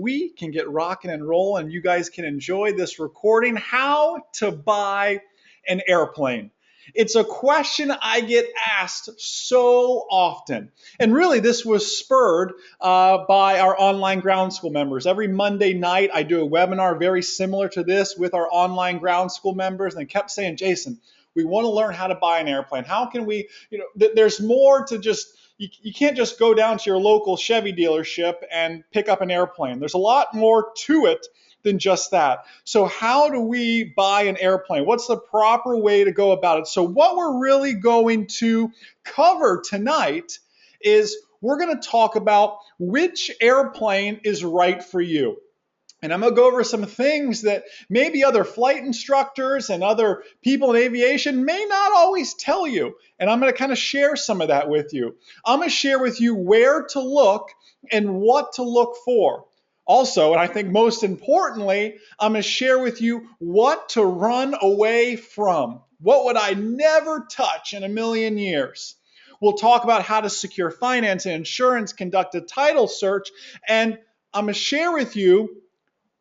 we can get rocking and rolling. You guys can enjoy this recording. How to buy an airplane. It's a question I get asked so often. And really, this was spurred by our online ground school members. Every Monday night, I do a webinar very similar to this with our online ground school members. And they kept saying, Jason, we want to learn how to buy an airplane. How can we, there's more to just, you can't just go down to your local Chevy dealership and pick up an airplane. There's a lot more to it than just that. So how do we buy an airplane? What's the proper way to go about it? So what we're really going to cover tonight is we're going to talk about which airplane is right for you. And I'm going to go over some things that maybe other flight instructors and other people in aviation may not always tell you. And I'm going to kind of share some of that with you. I'm going to share with you where to look and what to look for. Also, and I think most importantly, I'm going to share with you what to run away from. What would I never touch in a million years? We'll talk about how to secure finance and insurance, conduct a title search, and I'm going to share with you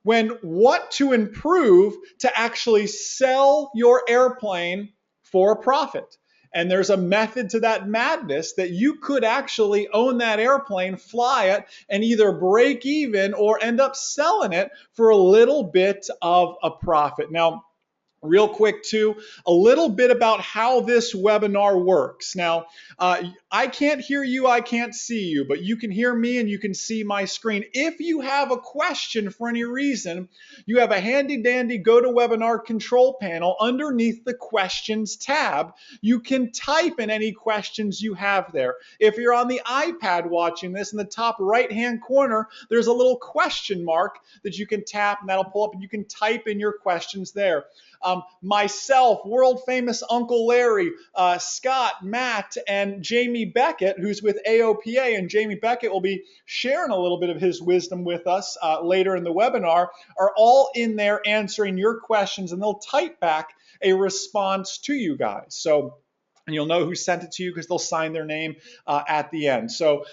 what to improve to actually sell your airplane for a profit. And there's a method to that madness that you could actually own that airplane, fly it, and either break even or end up selling it for a little bit of a profit. Now, real quick too, a little bit about how this webinar works. Now, I can't hear you, I can't see you, but you can hear me and you can see my screen. If you have a question for any reason, you have a handy dandy GoToWebinar control panel underneath the questions tab. You can type in any questions you have there. If you're on the iPad watching this, in the top right-hand corner, there's a little question mark that you can tap and that'll pull up and you can type in your questions there. Myself, world famous Uncle Larry, Scott, Matt, and Jamie Beckett, who's with AOPA, and Jamie Beckett will be sharing a little bit of his wisdom with us later in the webinar, are all in there answering your questions, and they'll type back a response to you guys. So, and you'll know who sent it to you because they'll sign their name at the end. So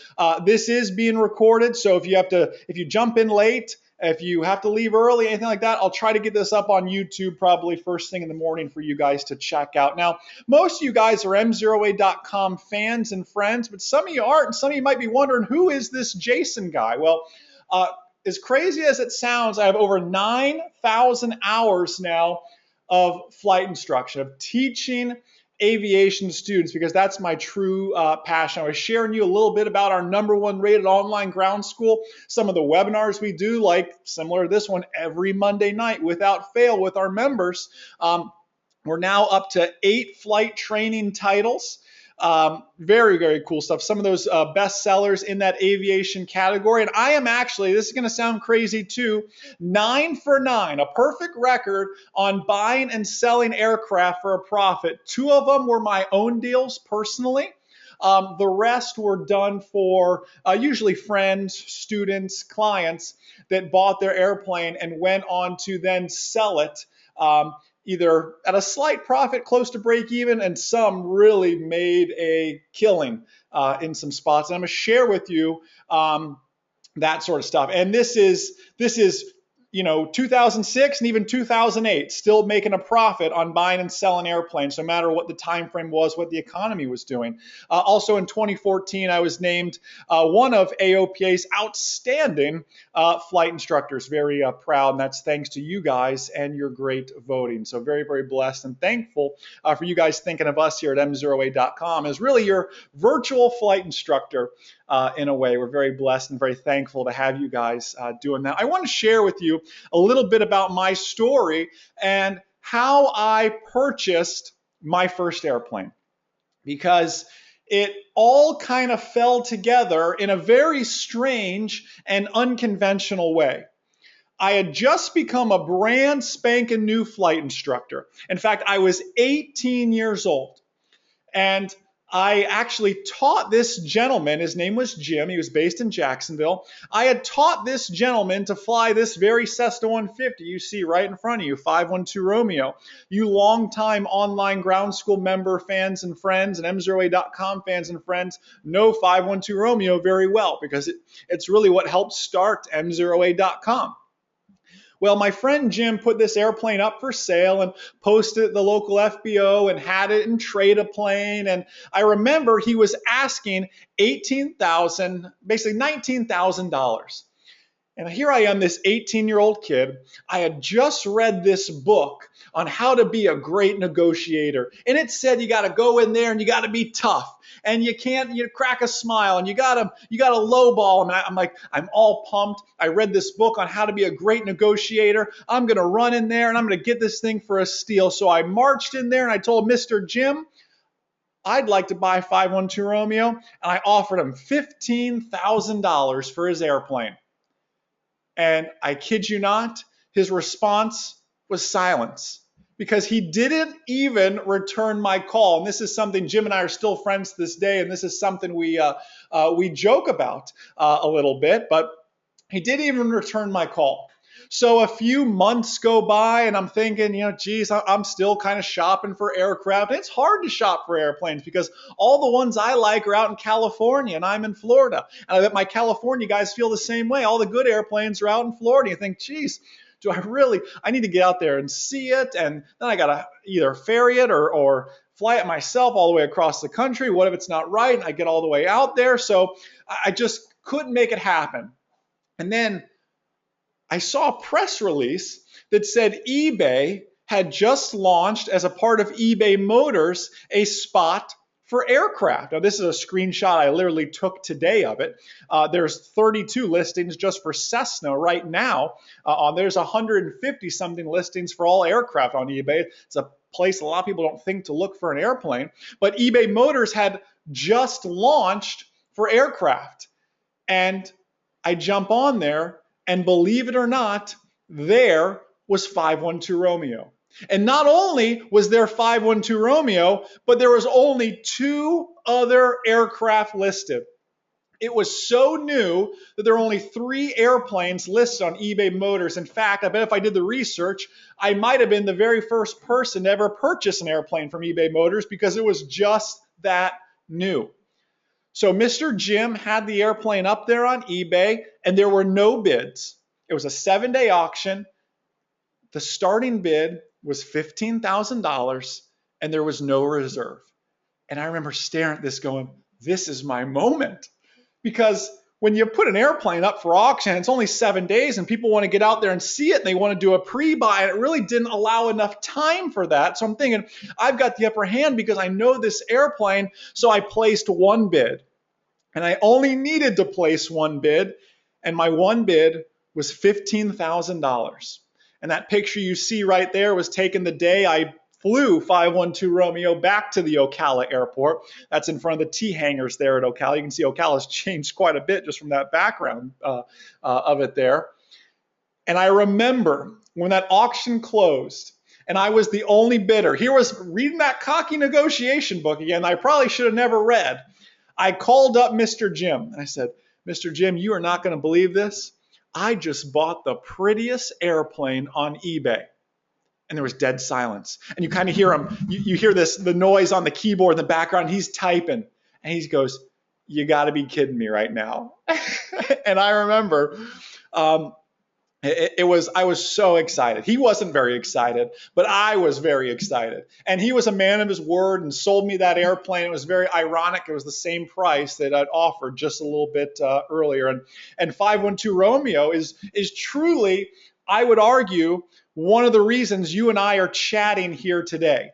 this is being recorded. So if you jump in late, if you have to leave early, anything like that, I'll try to get this up on YouTube probably first thing in the morning for you guys to check out. Now, most of you guys are MzeroA.com fans and friends, but some of you aren't, and some of you might be wondering, who is this Jason guy? Well, as crazy as it sounds, I have over 9,000 hours now of flight instruction, of teaching aviation students, because that's my true passion. I was sharing you a little bit about our #1 rated online ground school, some of the webinars we do, like similar to this one, every Monday night without fail with our members. We're now up to 8 flight training titles. Very, very cool stuff. Some of those best sellers in that aviation category. And I am actually, this is going to sound crazy too, 9 for 9, a perfect record on buying and selling aircraft for a profit. 2 of them were my own deals personally. The rest were done for usually friends, students, clients that bought their airplane and went on to then sell it either at a slight profit close to break even, and some really made a killing in some spots. And I'm going to share with you that sort of stuff. And this is 2006 and even 2008, still making a profit on buying and selling airplanes, no matter what the time frame was, what the economy was doing. Also in 2014, I was named one of AOPA's outstanding flight instructors. Very proud, and that's thanks to you guys and your great voting. So very, very blessed and thankful for you guys thinking of us here at MzeroA.com as really your virtual flight instructor. In a way, we're very blessed and very thankful to have you guys doing that. I want to share with you a little bit about my story and how I purchased my first airplane, because it all kind of fell together in a very strange and unconventional way. I had just become a brand spanking new flight instructor. In fact, I was 18 years old. And I actually taught this gentleman, his name was Jim, he was based in Jacksonville. I had taught this gentleman to fly this very Cessna 150 you see right in front of you, 512 Romeo. You longtime online ground school member fans and friends and MzeroA.com fans and friends know 512 Romeo very well because it's really what helped start MzeroA.com. Well, my friend Jim put this airplane up for sale and posted it at the local FBO and had it in trade a plane. And I remember he was asking basically $19,000. And here I am, this 18-year-old kid. I had just read this book on how to be a great negotiator. And it said you got to go in there and you got to be tough. And you crack a smile and you got to lowball them. And I'm all pumped. I read this book on how to be a great negotiator. I'm going to run in there and I'm going to get this thing for a steal. So I marched in there and I told Mr. Jim, I'd like to buy 512 Romeo. And I offered him $15,000 for his airplane. And I kid you not, his response was silence because he didn't even return my call. And this is something Jim and I are still friends to this day. And this is something we joke about a little bit, but he didn't even return my call. So a few months go by and I'm thinking, geez, I'm still kind of shopping for aircraft. It's hard to shop for airplanes because all the ones I like are out in California and I'm in Florida. And I bet my California guys feel the same way. All the good airplanes are out in Florida. You think, geez, I need to get out there and see it. And then I got to either ferry it or fly it myself all the way across the country. What if it's not right? And I get all the way out there. So I just couldn't make it happen. And then I saw a press release that said eBay had just launched, as a part of eBay Motors, a spot for aircraft. Now, this is a screenshot I literally took today of it. There's 32 listings just for Cessna right now. There's 150-something listings for all aircraft on eBay. It's a place a lot of people don't think to look for an airplane. But eBay Motors had just launched for aircraft. And I jump on there, and believe it or not, there was 512 Romeo. And not only was there 512 Romeo, but there was only 2 other aircraft listed. It was so new that there were only 3 airplanes listed on eBay Motors. In fact, I bet if I did the research, I might have been the very first person to ever purchase an airplane from eBay Motors because it was just that new. So Mr. Jim had the airplane up there on eBay and there were no bids. It was a 7-day auction. The starting bid was $15,000 and there was no reserve. And I remember staring at this going, this is my moment. Because when you put an airplane up for auction, it's only 7 days and people want to get out there and see it and they want to do a pre-buy, and it really didn't allow enough time for that. So I'm thinking, I've got the upper hand because I know this airplane. So I placed one bid, and I only needed to place one bid, and my one bid was $15,000. And that picture you see right there was taken the day I flew 512 Romeo back to the Ocala airport. That's in front of the T hangars there at Ocala. You can see Ocala's changed quite a bit just from that background of it there. And I remember when that auction closed and I was the only bidder. Here was reading that cocky negotiation book again I probably should have never read. I called up Mr. Jim and I said, Mr. Jim, you are not going to believe this. I just bought the prettiest airplane on eBay. And there was dead silence. And you kind of hear him, you hear the noise on the keyboard in the background. He's typing. And he goes, you got to be kidding me right now. And I remember I was so excited. He wasn't very excited, but I was very excited. And he was a man of his word and sold me that airplane. It was very ironic. It was the same price that I'd offered just a little bit earlier. And 512 Romeo is truly, I would argue, one of the reasons you and I are chatting here today.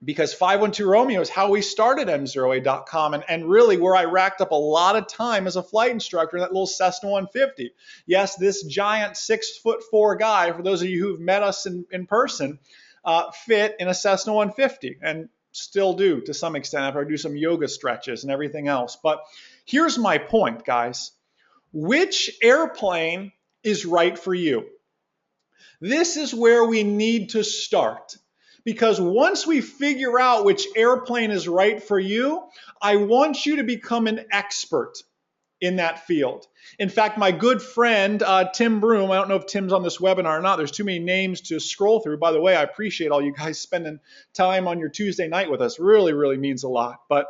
Because 512 Romeo is how we started MzeroA.com and really where I racked up a lot of time as a flight instructor in that little Cessna 150. Yes, this giant 6'4" guy, for those of you who've met us in person, fit in a Cessna 150 and still do to some extent after I do some yoga stretches and everything else. But here's my point, guys. Which airplane is right for you? This is where we need to start. Because once we figure out which airplane is right for you, I want you to become an expert in that field. In fact, my good friend, Tim Broom, I don't know if Tim's on this webinar or not. There's too many names to scroll through. By the way, I appreciate all you guys spending time on your Tuesday night with us. Really, really means a lot. But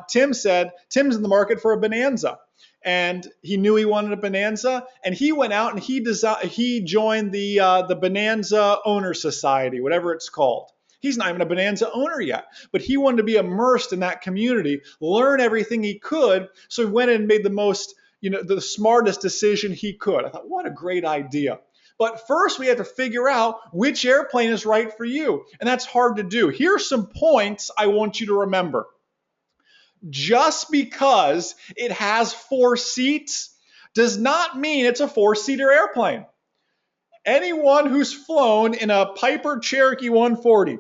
Tim said, Tim's in the market for a Bonanza. And he knew he wanted a Bonanza, and he went out and he joined the Bonanza Owner Society, whatever it's called. He's not even a Bonanza owner yet, but he wanted to be immersed in that community, learn everything he could. So he went in and made the smartest decision he could. I thought, what a great idea. But first, we have to figure out which airplane is right for you, and that's hard to do. Here's some points I want you to remember. Just because it has 4 seats does not mean it's a 4-seater airplane. Anyone who's flown in a Piper Cherokee 140,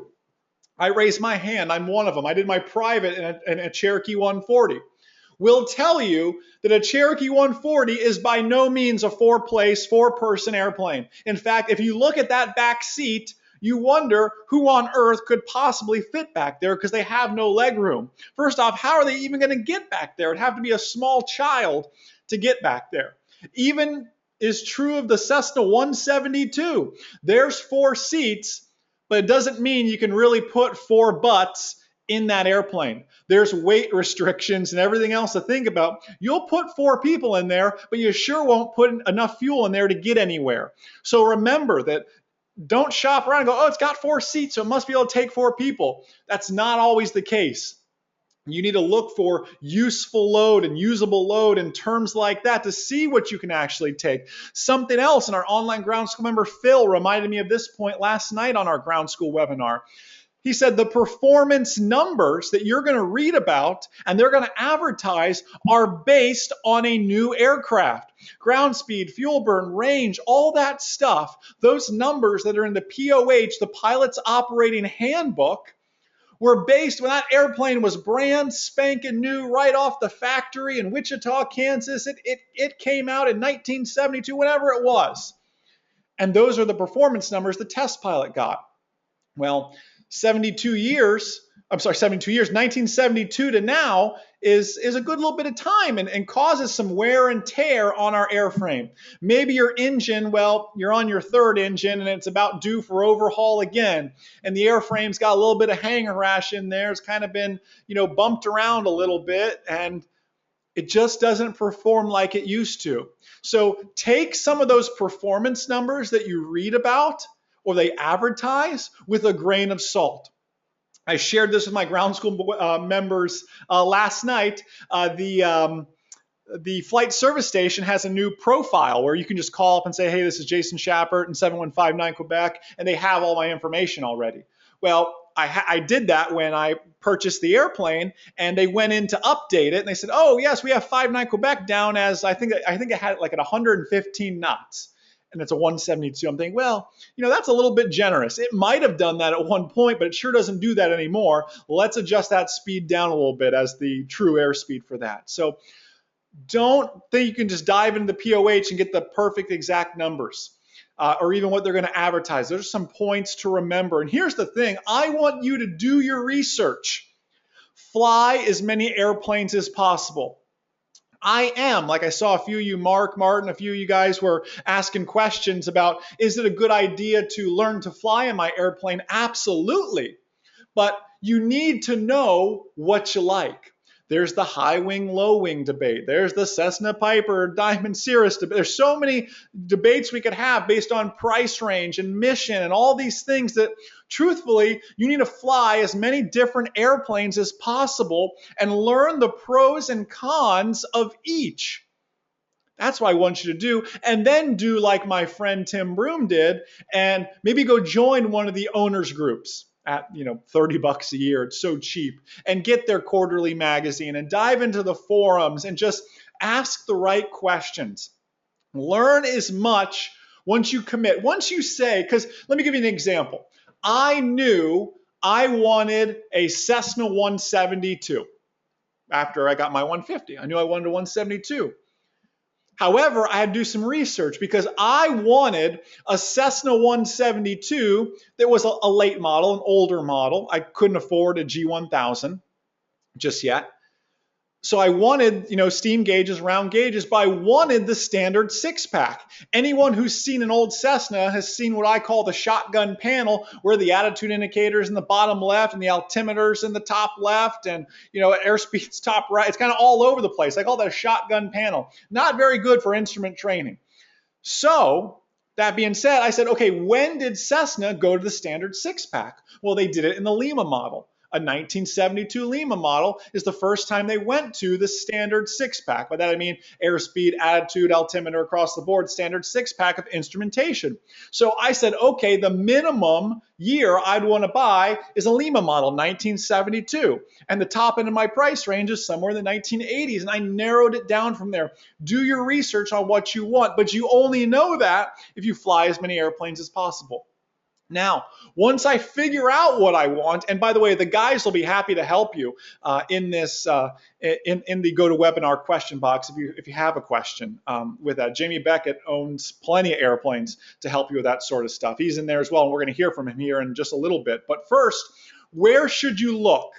I raised my hand, I'm one of them. I did my private in a Cherokee 140. Will tell you that a Cherokee 140 is by no means a 4-place, 4-person airplane. In fact, if you look at that back seat, you wonder who on earth could possibly fit back there because they have no leg room. First off, how are they even going to get back there? It'd have to be a small child to get back there. Even is true of the Cessna 172. There's 4 seats, but it doesn't mean you can really put 4 butts in that airplane. There's weight restrictions and everything else to think about. You'll put 4 people in there, but you sure won't put enough fuel in there to get anywhere. So remember that. Don't shop around and go, oh, it's got 4 seats, so it must be able to take 4 people. That's not always the case. You need to look for useful load and usable load and terms like that to see what you can actually take. Something else, and our online ground school member Phil reminded me of this point last night on our ground school webinar. He said the performance numbers that you're going to read about and they're going to advertise are based on a new aircraft. Ground speed, fuel burn, range, all that stuff, those numbers that are in the POH, the Pilot's Operating Handbook, were based when that airplane was brand spanking new right off the factory in Wichita, Kansas. It came out in 1972, whenever it was. And those are the performance numbers the test pilot got. Well, 72 years, 1972 to now is a good little bit of time and causes some wear and tear on our airframe. Maybe your engine, well, you're on your 3rd engine and it's about due for overhaul again. And the airframe's got a little bit of hanger rash in there. It's kind of been, bumped around a little bit and it just doesn't perform like it used to. So take some of those performance numbers that you read about or they advertise with a grain of salt. I shared this with my ground school members last night. The flight service station has a new profile where you can just call up and say, hey, this is Jason Schappert in 7159 Quebec, and they have all my information already. Well, I did that when I purchased the airplane, and they went in to update it, and they said, oh, yes, we have 59 Quebec down as, I think it had it like at 115 knots. And it's a 172. I'm thinking, well, that's a little bit generous. It might have done that at one point, but it sure doesn't do that anymore. Let's adjust that speed down a little bit as the true airspeed for that. So don't think you can just dive into the POH and get the perfect exact numbers or even what they're going to advertise. There's some points to remember. And here's the thing. I want you to do your research. Fly as many airplanes as possible. Like I saw a few of you, Mark, Martin, a few of you guys were asking questions about, is it a good idea to learn to fly in my airplane? Absolutely. But you need to know what you like. There's the high wing, low wing debate. There's the Cessna Piper, Diamond Cirrus debate. There's so many debates we could have based on price range and mission and all these things that, truthfully, you need to fly as many different airplanes as possible and learn the pros and cons of each. That's what I want you to do. And then do like my friend Tim Broom did and maybe go join one of the owners groups at $30 a year. It's so cheap. And get their quarterly magazine and dive into the forums and just ask the right questions. Learn as much once you commit. Once you say, because let me give you an example. I knew I wanted a Cessna 172 after I got my 150. I knew I wanted a 172. However, I had to do some research because I wanted a Cessna 172 that was a late model, an older model. I couldn't afford a G1000 just yet. So I wanted, steam gauges, round gauges, but I wanted the standard six pack. Anyone who's seen an old Cessna has seen what I call the shotgun panel, where the attitude indicators in the bottom left and the altimeters in the top left and, airspeed's top right. It's kind of all over the place. I call that a shotgun panel. Not very good for instrument training. So that being said, I said, okay, when did Cessna go to the standard six pack? Well, they did it in the Lima model. A 1972 Lima model is the first time they went to the standard six pack. By that I mean airspeed, attitude, altimeter across the board, standard six pack of instrumentation. So I said, okay, the minimum year I'd want to buy is a Lima model, 1972. And the top end of my price range is somewhere in the 1980s. And I narrowed it down from there. Do your research on what you want, but you only know that if you fly as many airplanes as possible. Now, once I figure out what I want, and by the way, the guys will be happy to help you in this in the GoToWebinar question box if you have a question with that. Jamie Beckett owns plenty of airplanes to help you with that sort of stuff. He's in there as well, and we're going to hear from him here in just a little bit. But first, where should you look?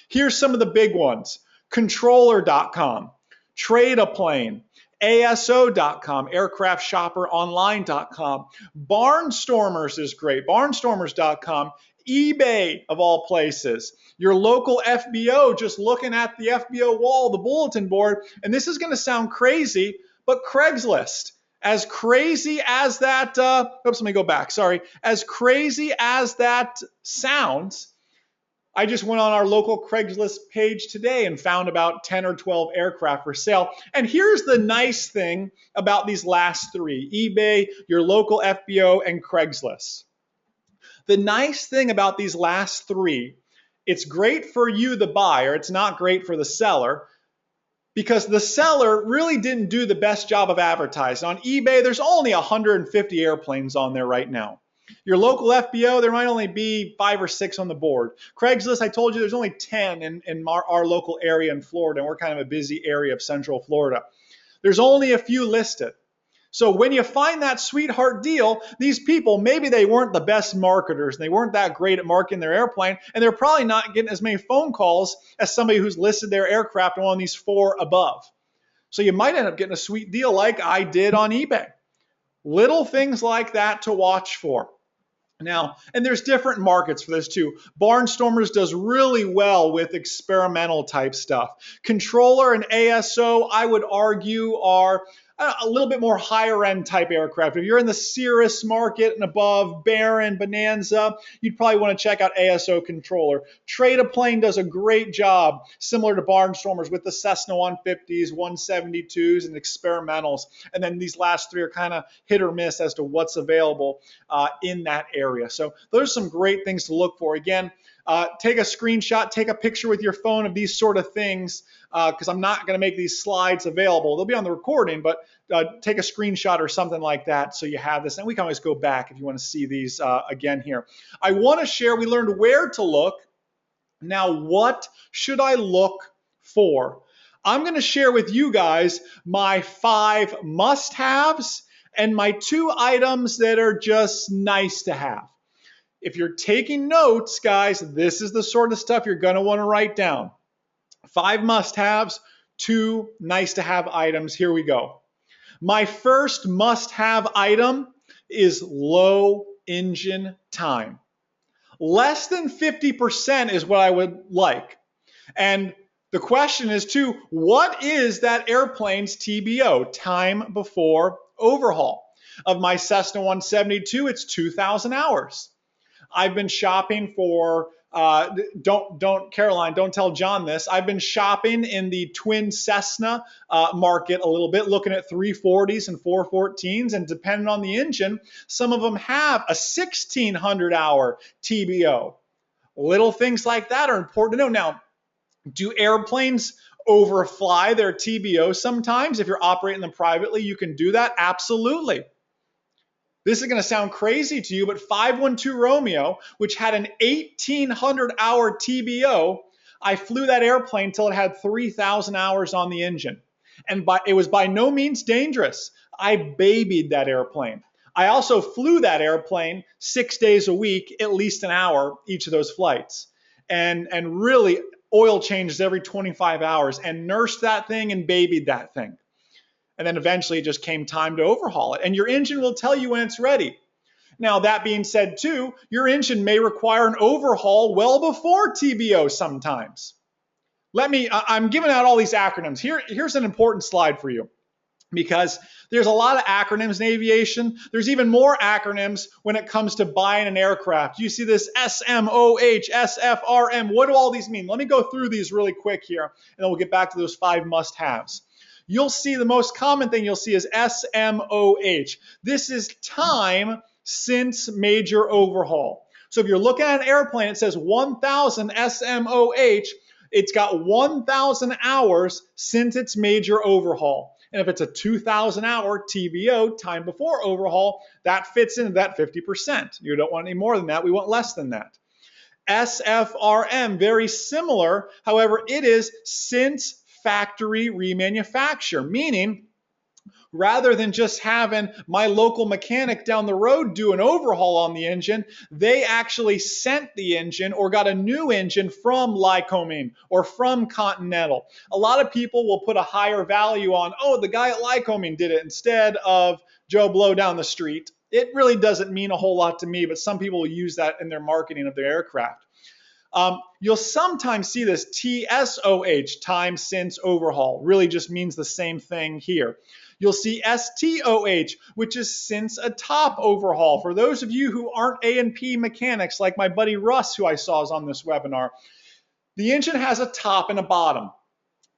Here's some of the big ones: Controller.com, Trade a Plane, ASO.com, aircraftshopperonline.com. Barnstormers is great, barnstormers.com. eBay, of all places. Your local FBO, just looking at the FBO wall, the bulletin board, and this is going to sound crazy, but Craigslist. As crazy as that, let me go back, sorry. As crazy as that sounds, I just went on our local Craigslist page today and found about 10 or 12 aircraft for sale. And here's the nice thing about these last three: eBay, your local FBO, and Craigslist. The nice thing about these last three, it's great for you, the buyer. It's not great for the seller, because the seller really didn't do the best job of advertising. On eBay, there's only 150 airplanes on there right now. Your local FBO, there might only be 5 or 6 on the board. Craigslist, I told you there's only 10 in our local area in Florida, and we're kind of a busy area of Central Florida. There's only a few listed. So when you find that sweetheart deal, these people, maybe they weren't the best marketers, and they weren't that great at marketing their airplane, and they're probably not getting as many phone calls as somebody who's listed their aircraft on one of these 4 above. So you might end up getting a sweet deal like I did on eBay. Little things like that to watch for. Now, and there's different markets for this too. Barnstormers does really well with experimental type stuff. Controller and ASO, I would argue, are a little bit more higher end type aircraft. If you're in the Cirrus market and above, Baron, Bonanza, you'd probably want to check out ASO Controller. Trade a Plane does a great job, similar to Barnstormers, with the Cessna 150s, 172s, and experimentals. And then these last three are kind of hit or miss as to what's available in that area. So those are some great things to look for. Again, take a screenshot, take a picture with your phone of these sort of things, because I'm not going to make these slides available. They'll be on the recording, but take a screenshot or something like that so you have this. And we can always go back if you want to see these again here. I want to share, we learned where to look. Now, what should I look for? I'm going to share with you guys my 5 must-haves and my 2 items that are just nice to have. If you're taking notes, guys, this is the sort of stuff you're going to want to write down. 5 must-haves, 2 nice-to-have items. Here we go. My first must-have item is low engine time. Less than 50% is what I would like. And the question is, too, what is that airplane's TBO, time before overhaul? Of my Cessna 172, it's 2,000 hours. I've been shopping for, Caroline, don't tell John this. I've been shopping in the twin Cessna market a little bit, looking at 340s and 414s, and depending on the engine, some of them have a 1,600-hour TBO. Little things like that are important to know. Now, do airplanes overfly their TBO sometimes? If you're operating them privately, you can do that? Absolutely. This is going to sound crazy to you, but 512 Romeo, which had an 1,800-hour TBO, I flew that airplane until it had 3,000 hours on the engine. And it was by no means dangerous. I babied that airplane. I also flew that airplane 6 days a week, at least an hour each of those flights. And really oil changes every 25 hours and nursed that thing and babied that thing. And then eventually it just came time to overhaul it. And your engine will tell you when it's ready. Now, that being said, too, your engine may require an overhaul well before TBO sometimes. I'm giving out all these acronyms. Here's an important slide for you, because there's a lot of acronyms in aviation. There's even more acronyms when it comes to buying an aircraft. You see this SMOH, SFRM. What do all these mean? Let me go through these really quick here, and then we'll get back to those 5 must-haves. You'll see the most common thing you'll see is SMOH. This is time since major overhaul. So if you're looking at an airplane, it says 1,000 SMOH. It's got 1,000 hours since its major overhaul. And if it's a 2,000-hour TBO, time before overhaul, that fits into that 50%. You don't want any more than that. We want less than that. SFRM, very similar. However, it is since factory remanufacture, meaning rather than just having my local mechanic down the road do an overhaul on the engine, they actually sent the engine or got a new engine from Lycoming or from Continental. A lot of people will put a higher value on, oh, the guy at Lycoming did it instead of Joe Blow down the street. It really doesn't mean a whole lot to me, but some people will use that in their marketing of their aircraft. You'll sometimes see this TSOH, time since overhaul, really just means the same thing here. You'll see STOH, which is since a top overhaul. For those of you who aren't A&P mechanics, like my buddy Russ, who I saw is on this webinar, the engine has a top and a bottom.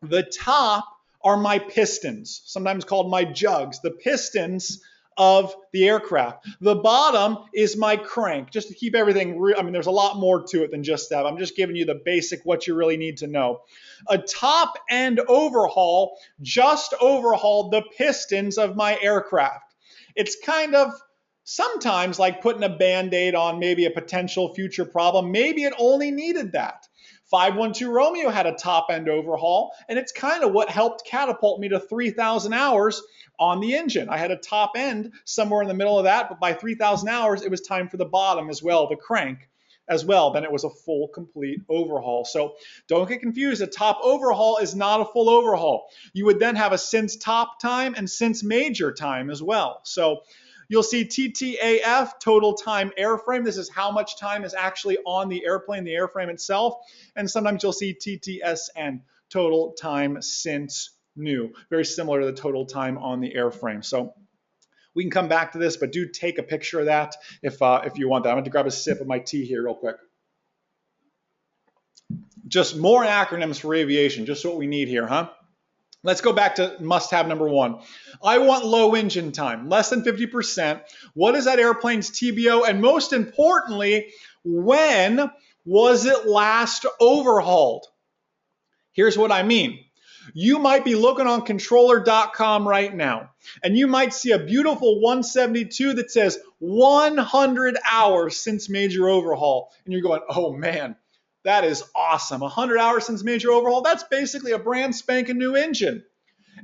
The top are my pistons, sometimes called my jugs, the pistons of the aircraft. The bottom is my crank, just to keep everything real. I mean, there's a lot more to it than just that. I'm just giving you the basic, what you really need to know. A top end overhaul just overhauled the pistons of my aircraft. It's kind of sometimes like putting a Band-Aid on maybe a potential future problem. Maybe it only needed that. 512 Romeo had a top end overhaul, and it's kind of what helped catapult me to 3,000 hours on the engine. I had a top end somewhere in the middle of that, but by 3,000 hours, it was time for the bottom as well, the crank as well. Then it was a full, complete overhaul. So don't get confused. A top overhaul is not a full overhaul. You would then have a since top time and since major time as well. So you'll see TTAF, total time airframe. This is how much time is actually on the airplane, the airframe itself. And sometimes you'll see TTSN, total time since new. Very similar to the total time on the airframe. So we can come back to this, but do take a picture of that if you want that. I'm going to grab a sip of my tea here real quick. Just more acronyms for aviation, just what we need here, huh? Let's go back to must-have number 1. I want low engine time, less than 50%. What is that airplane's TBO? And most importantly, when was it last overhauled? Here's what I mean. You might be looking on controller.com right now, and you might see a beautiful 172 that says 100 hours since major overhaul. And you're going, oh man, that is awesome. 100 hours since major overhaul, that's basically a brand spanking new engine.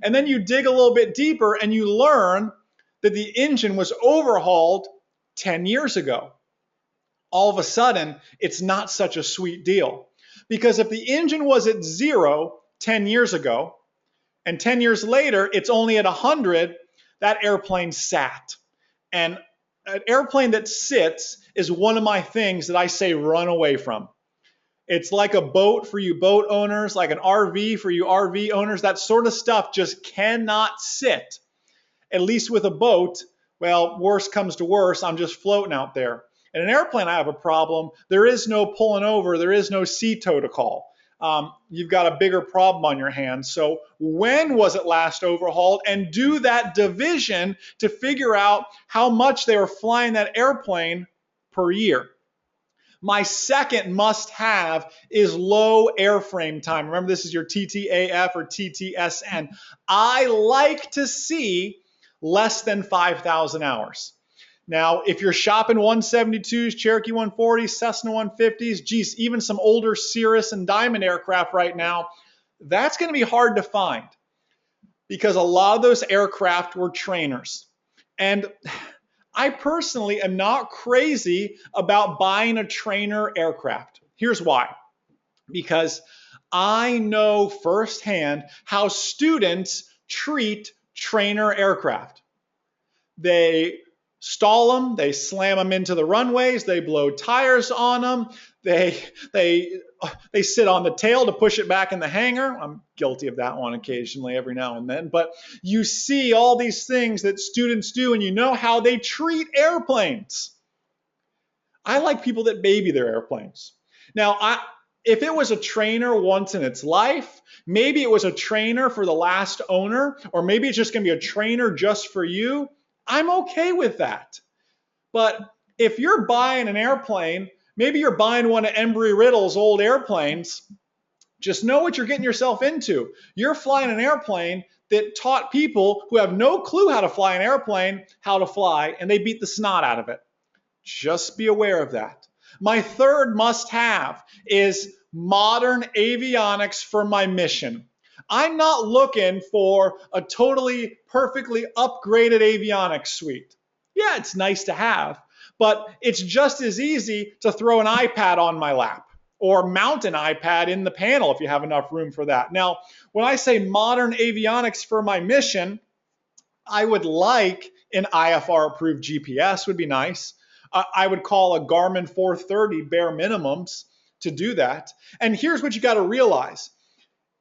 And then you dig a little bit deeper and you learn that the engine was overhauled 10 years ago. All of a sudden, it's not such a sweet deal. Because if the engine was at 0 10 years ago, and 10 years later, it's only at 100, that airplane sat. And an airplane that sits is one of my things that I say run away from. It's like a boat for you boat owners, like an RV for you RV owners. That sort of stuff just cannot sit. At least with a boat, well, worst comes to worst, I'm just floating out there. In an airplane, I have a problem. There is no pulling over. There is no CTO to call. You've got a bigger problem on your hands. So when was it last overhauled? And do that division to figure out how much they were flying that airplane per year. My second must-have is low airframe time. Remember, this is your TTAF or TTSN. I like to see less than 5,000 hours. Now, if you're shopping 172s, Cherokee 140s, Cessna 150s, geez, even some older Cirrus and Diamond aircraft right now, that's going to be hard to find. because a lot of those aircraft were trainers. And I personally am not crazy about buying a trainer aircraft. Here's why. Because I know firsthand how students treat trainer aircraft. They stall them, they slam them into the runways, they blow tires on them, they sit on the tail to push it back in the hangar. I'm guilty of that one occasionally, every now and then. But you see all these things that students do, and you know how they treat airplanes. I like people that baby their airplanes. Now, if it was a trainer once in its life, maybe it was a trainer for the last owner, or maybe it's just going to be a trainer just for you, I'm okay with that. But if you're buying an airplane, maybe you're buying one of Embry-Riddle's old airplanes, just know what you're getting yourself into. You're flying an airplane that taught people who have no clue how to fly an airplane how to fly, and they beat the snot out of it. Just be aware of that. My third must-have is modern avionics for my mission. I'm not looking for a totally perfectly upgraded avionics suite. Yeah, it's nice to have, but it's just as easy to throw an iPad on my lap or mount an iPad in the panel if you have enough room for that. Now, when I say modern avionics for my mission, I would like an IFR-approved GPS would be nice. I would call a Garmin 430 bare minimums to do that. And here's what you got to realize.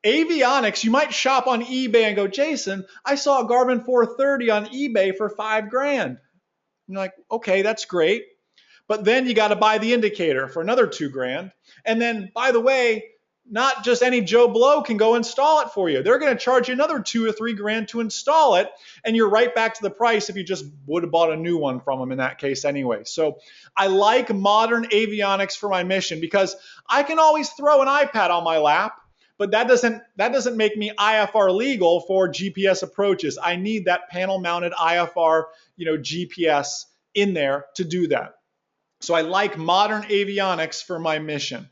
Avionics, you might shop on eBay and go, Jason, I saw a Garmin 430 on eBay for $5,000. You're like, okay, that's great. But then you got to buy the indicator for another $2,000. And then, by the way, not just any Joe Blow can go install it for you. They're going to charge you another $2,000 or $3,000 to install it, and you're right back to the price if you just would have bought a new one from them in that case anyway. So I like modern avionics for my mission because I can always throw an iPad on my lap, but that doesn't make me IFR legal for GPS approaches. I need that panel-mounted IFR, GPS in there to do that. So I like modern avionics for my mission.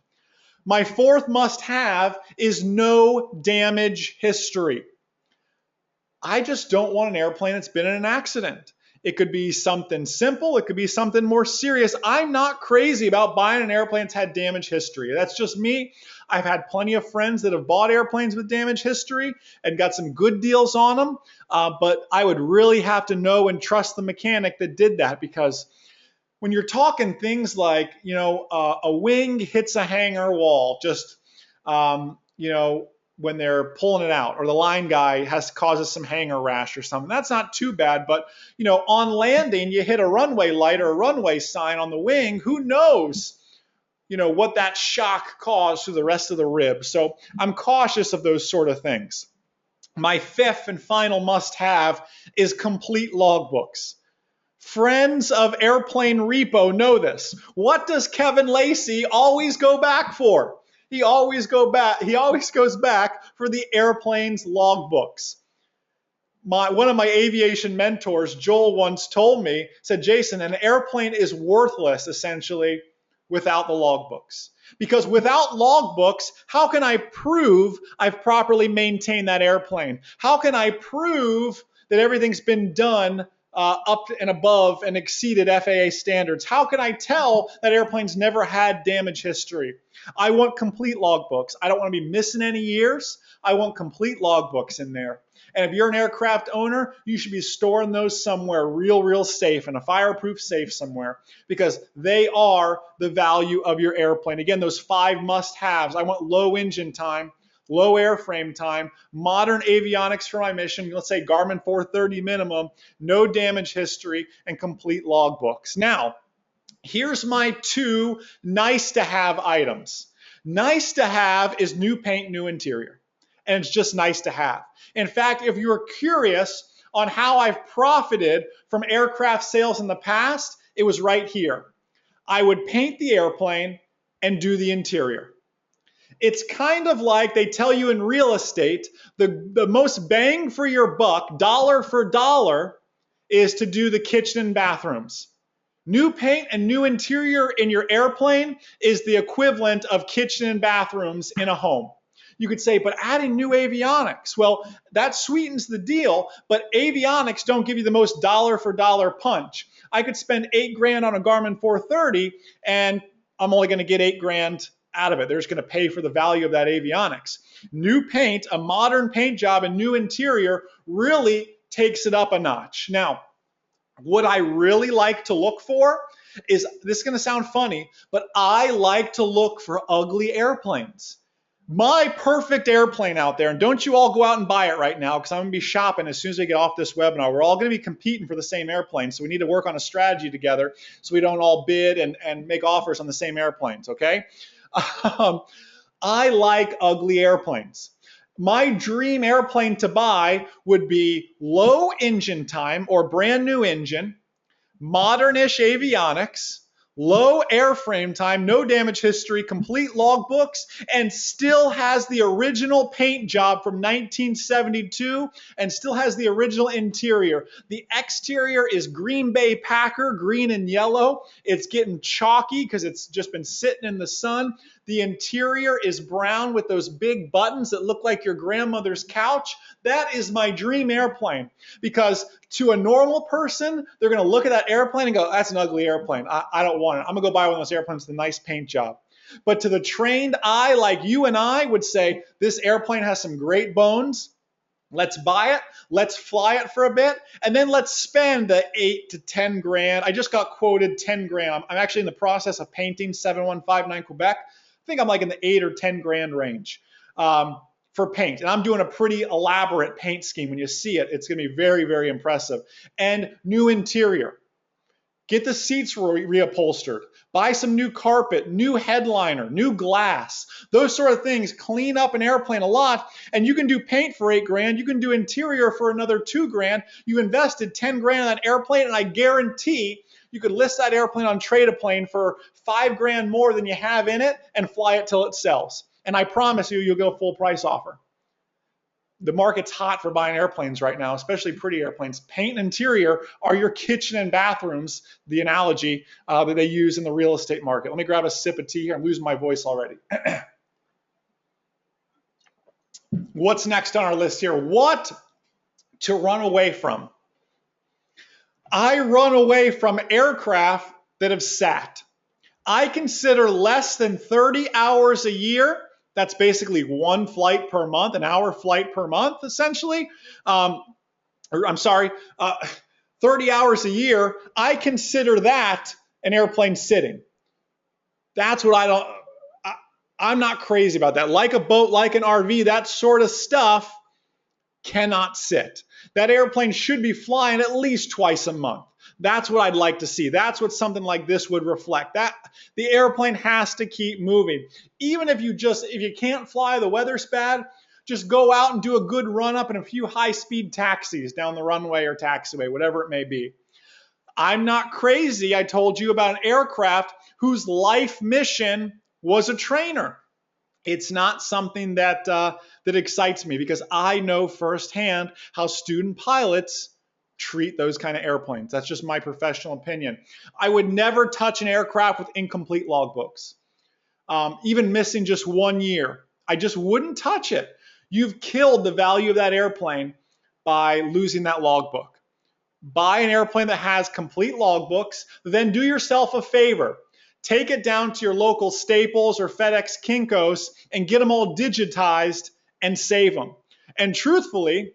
My fourth must-have is no damage history. I just don't want an airplane that's been in an accident. It could be something simple. It could be something more serious. I'm not crazy about buying an airplane that's had damage history. That's just me. I've had plenty of friends that have bought airplanes with damage history and got some good deals on them. But I would really have to know and trust the mechanic that did that, because when you're talking things like, a wing hits a hangar wall, just, when they're pulling it out, or the line guy causes some hangar rash or something, that's not too bad. But, on landing, you hit a runway light or a runway sign on the wing, who knows, what that shock caused to the rest of the rib. So I'm cautious of those sort of things. My fifth and final must-have is complete logbooks. Friends of Airplane Repo know this. What does Kevin Lacey always go back for? He always goes back for the airplane's logbooks. One of my aviation mentors, Joel, once told me, said, Jason, an airplane is worthless essentially without the logbooks. Because without logbooks, how can I prove I've properly maintained that airplane? How can I prove that everything's been done up and above and exceeded FAA standards? How can I tell that airplane's never had damage history? I want complete logbooks. I don't want to be missing any years. I want complete logbooks in there. And if you're an aircraft owner, you should be storing those somewhere real safe, in a fireproof safe somewhere, because they are the value of your airplane. Again, those 5 must-haves. I want low engine time, low airframe time, modern avionics for my mission, let's say Garmin 430 minimum, no damage history, and complete logbooks. Now, here's my 2 nice-to-have items. Nice to have is new paint, new interior. And it's just nice to have. In fact, if you're curious on how I've profited from aircraft sales in the past, it was right here. I would paint the airplane and do the interior. It's kind of like they tell you in real estate, the most bang for your buck, dollar for dollar, is to do the kitchen and bathrooms. New paint and new interior in your airplane is the equivalent of kitchen and bathrooms in a home. You could say, but adding new avionics, well, that sweetens the deal, but avionics don't give you the most dollar for dollar punch. I could spend $8,000 on a Garmin 430 and I'm only going to get $8,000 out of it. They're just going to pay for the value of that avionics. New paint, a modern paint job, and new interior really takes it up a notch. Now, what I really like to look for is, this is going to sound funny, but I like to look for ugly airplanes. My perfect airplane out there, and don't you all go out and buy it right now, because I'm going to be shopping as soon as we get off this webinar. We're all going to be competing for the same airplane, so we need to work on a strategy together so we don't all bid and make offers on the same airplanes, okay? I like ugly airplanes. My dream airplane to buy would be low engine time or brand new engine, modern-ish avionics, low airframe time, no damage history, complete logbooks, and still has the original paint job from 1972 and still has the original interior. The exterior is Green Bay Packer, green and yellow. It's getting chalky because it's just been sitting in the sun. The interior is brown with those big buttons that look like your grandmother's couch. That is my dream airplane, because to a normal person, they're going to look at that airplane and go, that's an ugly airplane. I don't want it. I'm going to go buy one of those airplanes with a nice paint job. But to the trained eye like you and I would say, this airplane has some great bones. Let's buy it. Let's fly it for a bit. And then let's spend the 8 to 10 grand. I just got quoted 10 grand. I'm actually in the process of painting 7159 Quebec. I think I'm like in the 8 or 10 grand range for paint. And I'm doing a pretty elaborate paint scheme. When you see it, it's going to be very, very impressive. And new interior. Get the seats reupholstered. Buy some new carpet, new headliner, new glass. Those sort of things clean up an airplane a lot. And you can do paint for 8 grand. You can do interior for another 2 grand. You invested 10 grand in that airplane, and I guarantee you could list that airplane on Trade-A-Plane for 5 grand more than you have in it and fly it till it sells. And I promise you, you'll get a full price offer. The market's hot for buying airplanes right now, especially pretty airplanes. Paint and interior are your kitchen and bathrooms, the analogy that they use in the real estate market. Let me grab a sip of tea here. I'm losing my voice already. What's next on our list here? What to run away from? I run away from aircraft that have sat. I consider less than 30 hours a year. That's basically 1 flight per month, an hour flight per month, essentially. 30 hours a year. I consider that an airplane sitting. That's what I'm not crazy about that. Like a boat, like an RV, that sort of stuff cannot sit. That airplane should be flying at least twice a month. That's what I'd like to see. That's what something like this would reflect. That the airplane has to keep moving. Even if you can't fly, the weather's bad, just go out and do a good run up and a few high-speed taxis down the runway or taxiway, whatever it may be. I'm not crazy. I told you about an aircraft whose life mission was a trainer. It's not something that excites me, because I know firsthand how student pilots treat those kind of airplanes. That's just my professional opinion. I would never touch an aircraft with incomplete logbooks, even missing just 1 year. I just wouldn't touch it. You've killed the value of that airplane by losing that logbook. Buy an airplane that has complete logbooks, then do yourself a favor. Take it down to your local Staples or FedEx Kinko's and get them all digitized and save them. And truthfully,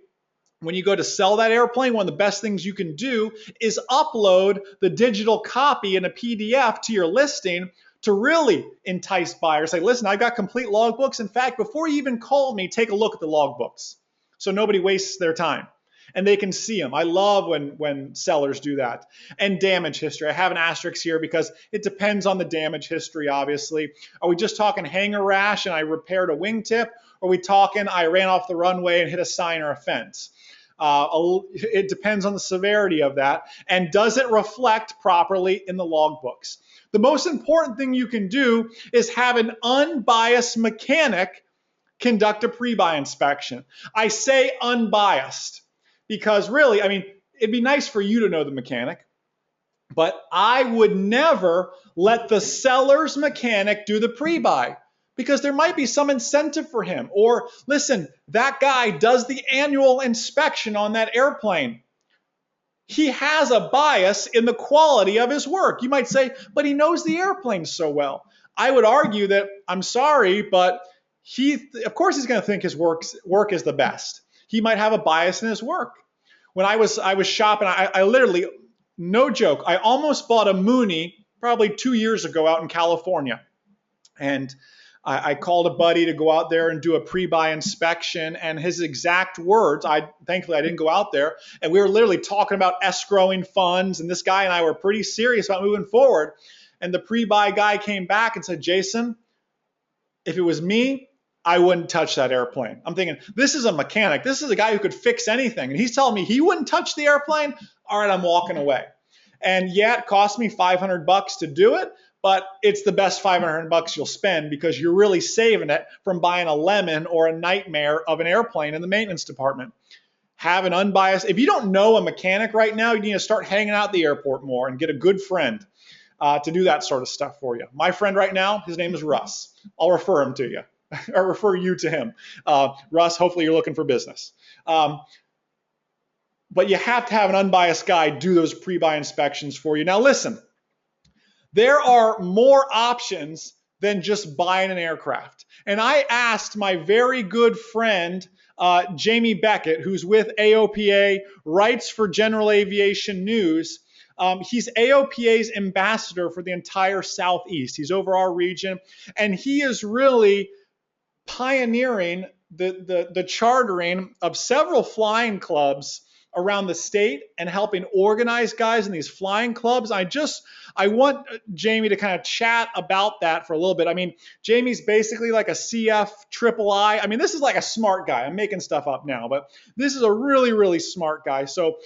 when you go to sell that airplane, one of the best things you can do is upload the digital copy in a PDF to your listing to really entice buyers. Say, listen, I've got complete logbooks. In fact, before you even call me, take a look at the logbooks so nobody wastes their time. And they can see them. I love when sellers do that. And damage history. I have an asterisk here because it depends on the damage history, obviously. Are we just talking hangar rash and I repaired a wingtip? Or are we talking I ran off the runway and hit a sign or a fence? It depends on the severity of that. And does it reflect properly in the logbooks? The most important thing you can do is have an unbiased mechanic conduct a pre-buy inspection. I say unbiased because really, I mean, it'd be nice for you to know the mechanic, but I would never let the seller's mechanic do the pre-buy, because there might be some incentive for him. Or listen, that guy does the annual inspection on that airplane. He has a bias in the quality of his work. You might say, but he knows the airplane so well. I would argue that, I'm sorry, but of course he's going to think his work is the best. He might have a bias in his work. When I was shopping, I literally, no joke, I almost bought a Mooney probably 2 years ago out in California. And I called a buddy to go out there and do a pre-buy inspection, and his exact words, thankfully I didn't go out there, and we were literally talking about escrowing funds, and this guy and I were pretty serious about moving forward. And the pre-buy guy came back and said, Jason, if it was me, I wouldn't touch that airplane. I'm thinking, this is a mechanic. This is a guy who could fix anything. And he's telling me he wouldn't touch the airplane? All right, I'm walking away. And yeah, it cost me $500 to do it, but it's the best $500 you'll spend because you're really saving it from buying a lemon or a nightmare of an airplane in the maintenance department. Have an unbiased, if you don't know a mechanic right now, you need to start hanging out at the airport more and get a good friend to do that sort of stuff for you. My friend right now, his name is Russ. I'll refer him to you or refer you to him. Russ, hopefully you're looking for business. But you have to have an unbiased guy do those pre-buy inspections for you. Now listen, there are more options than just buying an aircraft. And I asked my very good friend, Jamie Beckett, who's with AOPA, writes for General Aviation News. He's AOPA's ambassador for the entire Southeast. He's over our region, and he is really pioneering the chartering of several flying clubs around the state and helping organize guys in these flying clubs. I want Jamie to kind of chat about that for a little bit. I mean, Jamie's basically like a CF triple I. I mean, this is like a smart guy. I'm making stuff up now, but this is a really, really smart guy. So,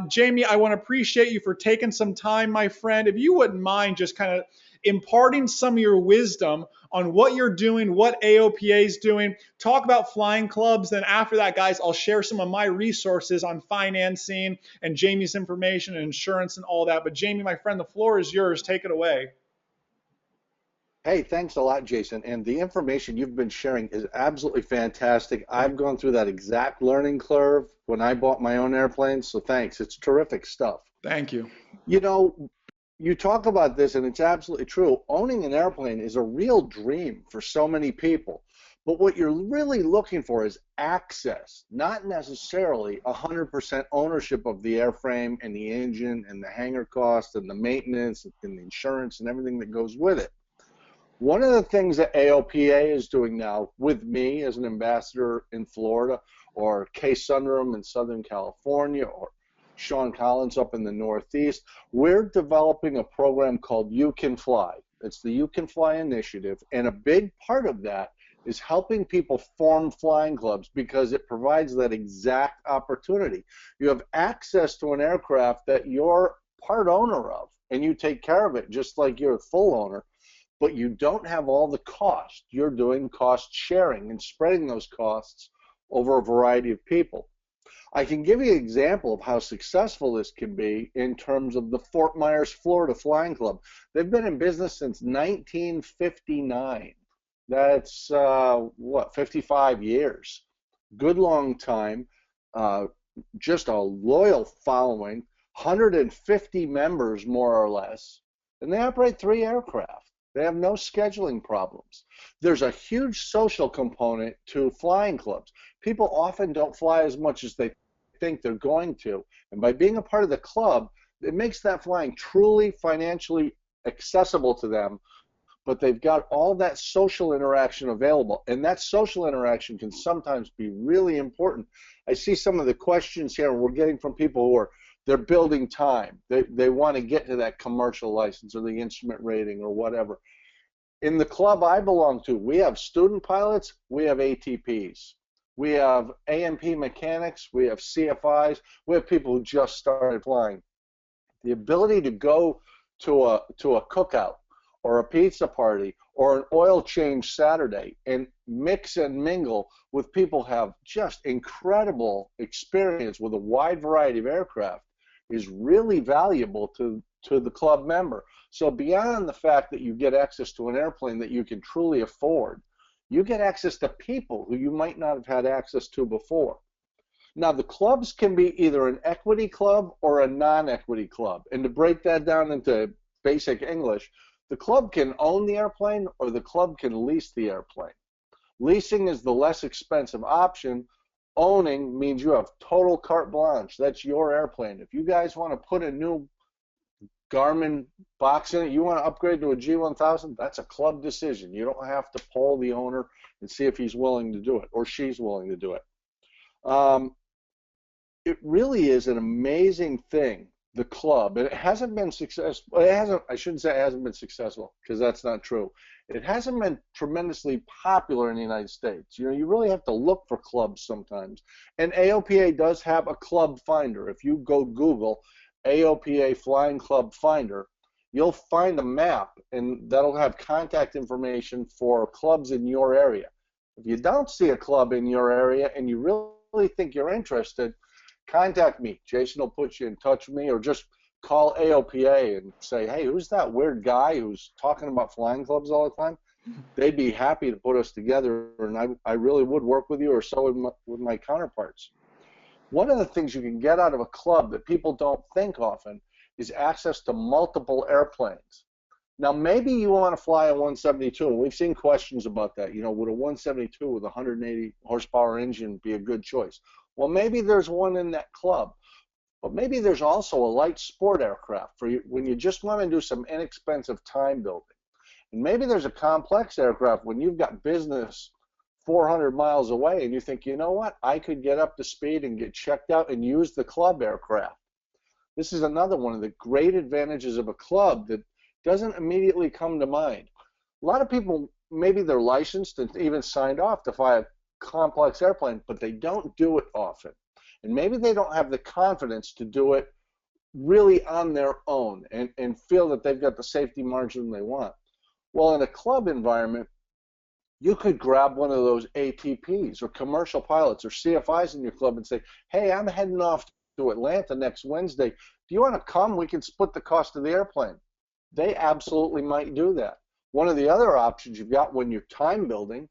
Jamie, I want to appreciate you for taking some time, my friend. If you wouldn't mind just kind of imparting some of your wisdom on what you're doing, what AOPA is doing, talk about flying clubs. Then after that, guys, I'll share some of my resources on financing and Jamie's information and insurance and all that. But Jamie, my friend, the floor is yours. Take it away. Hey, thanks a lot, Jason. And the information you've been sharing is absolutely fantastic. I've gone through that exact learning curve when I bought my own airplane, so thanks. It's terrific stuff. Thank you. You know, you talk about this, and it's absolutely true. Owning an airplane is a real dream for so many people. But what you're really looking for is access, not necessarily 100% ownership of the airframe and the engine and the hangar cost and the maintenance and the insurance and everything that goes with it. One of the things that AOPA is doing now with me as an ambassador in Florida, or Kay Sundaram in Southern California, or Sean Collins up in the Northeast, we're developing a program called You Can Fly. It's the You Can Fly initiative, and a big part of that is helping people form flying clubs because it provides that exact opportunity. You have access to an aircraft that you're part owner of, and you take care of it just like you're a full owner, but you don't have all the cost. You're doing cost sharing and spreading those costs over a variety of people. I can give you an example of how successful this can be in terms of the Fort Myers, Florida Flying Club. They've been in business since 1959. That's, 55 years. Good long time, just a loyal following, 150 members more or less, and they operate 3 aircraft. They have no scheduling problems. There's a huge social component to flying clubs. People often don't fly as much as they think they're going to, and by being a part of the club, it makes that flying truly financially accessible to them, but they've got all that social interaction available, and that social interaction can sometimes be really important. I see some of the questions here we're getting from people who are they're building time. They want to get to that commercial license or the instrument rating or whatever. In the club I belong to, we have student pilots, we have ATPs. We have A&P mechanics, we have CFIs, we have people who just started flying. The ability to go to a cookout or a pizza party or an oil change Saturday and mix and mingle with people who have just incredible experience with a wide variety of aircraft is really valuable to the club member. So beyond the fact that you get access to an airplane that you can truly afford, You get access to people who you might not have had access to before. Now, the clubs can be either an equity club or a non-equity club. And to break that down into basic English, the club can own the airplane or the club can lease the airplane. Leasing is the less expensive option. Owning means you have total carte blanche. That's your airplane. If you guys want to put a new Garmin box in it, you want to upgrade to a G1000, that's a club decision. You don't have to poll the owner and see if he's willing to do it or she's willing to do it. It really is an amazing thing, the club, and it hasn't been successful. It hasn't. I shouldn't say it hasn't been successful because that's not true. It hasn't been tremendously popular in the United States. You know, you really have to look for clubs sometimes. And AOPA does have a club finder. If you go Google AOPA Flying Club Finder, you'll find a map, and that'll have contact information for clubs in your area. If you don't see a club in your area and you really think you're interested, contact me. Jason will put you in touch with me, or just call AOPA and say, hey, who's that weird guy who's talking about flying clubs all the time? They'd be happy to put us together, and I really would work with you, or so would my counterparts. One of the things you can get out of a club that people don't think often is access to multiple airplanes. Now, maybe you want to fly a 172, and we've seen questions about that. You know, would a 172 with a 180 horsepower engine be a good choice? Well, maybe there's one in that club, but maybe there's also a light sport aircraft for you when you just want to do some inexpensive time building. And maybe there's a complex aircraft when you've got business 400 miles away and you think, you know what, I could get up to speed and get checked out and use the club aircraft. This is another one of the great advantages of a club that doesn't immediately come to mind. A lot of people, maybe they're licensed and even signed off to fly a complex airplane, but they don't do it often. And maybe they don't have the confidence to do it really on their own and feel that they've got the safety margin they want. Well, in a club environment, you could grab one of those ATPs or commercial pilots or CFIs in your club and say, hey, I'm heading off to Atlanta next Wednesday. Do you want to come? We can split the cost of the airplane. They absolutely might do that. One of the other options you've got when you're time building,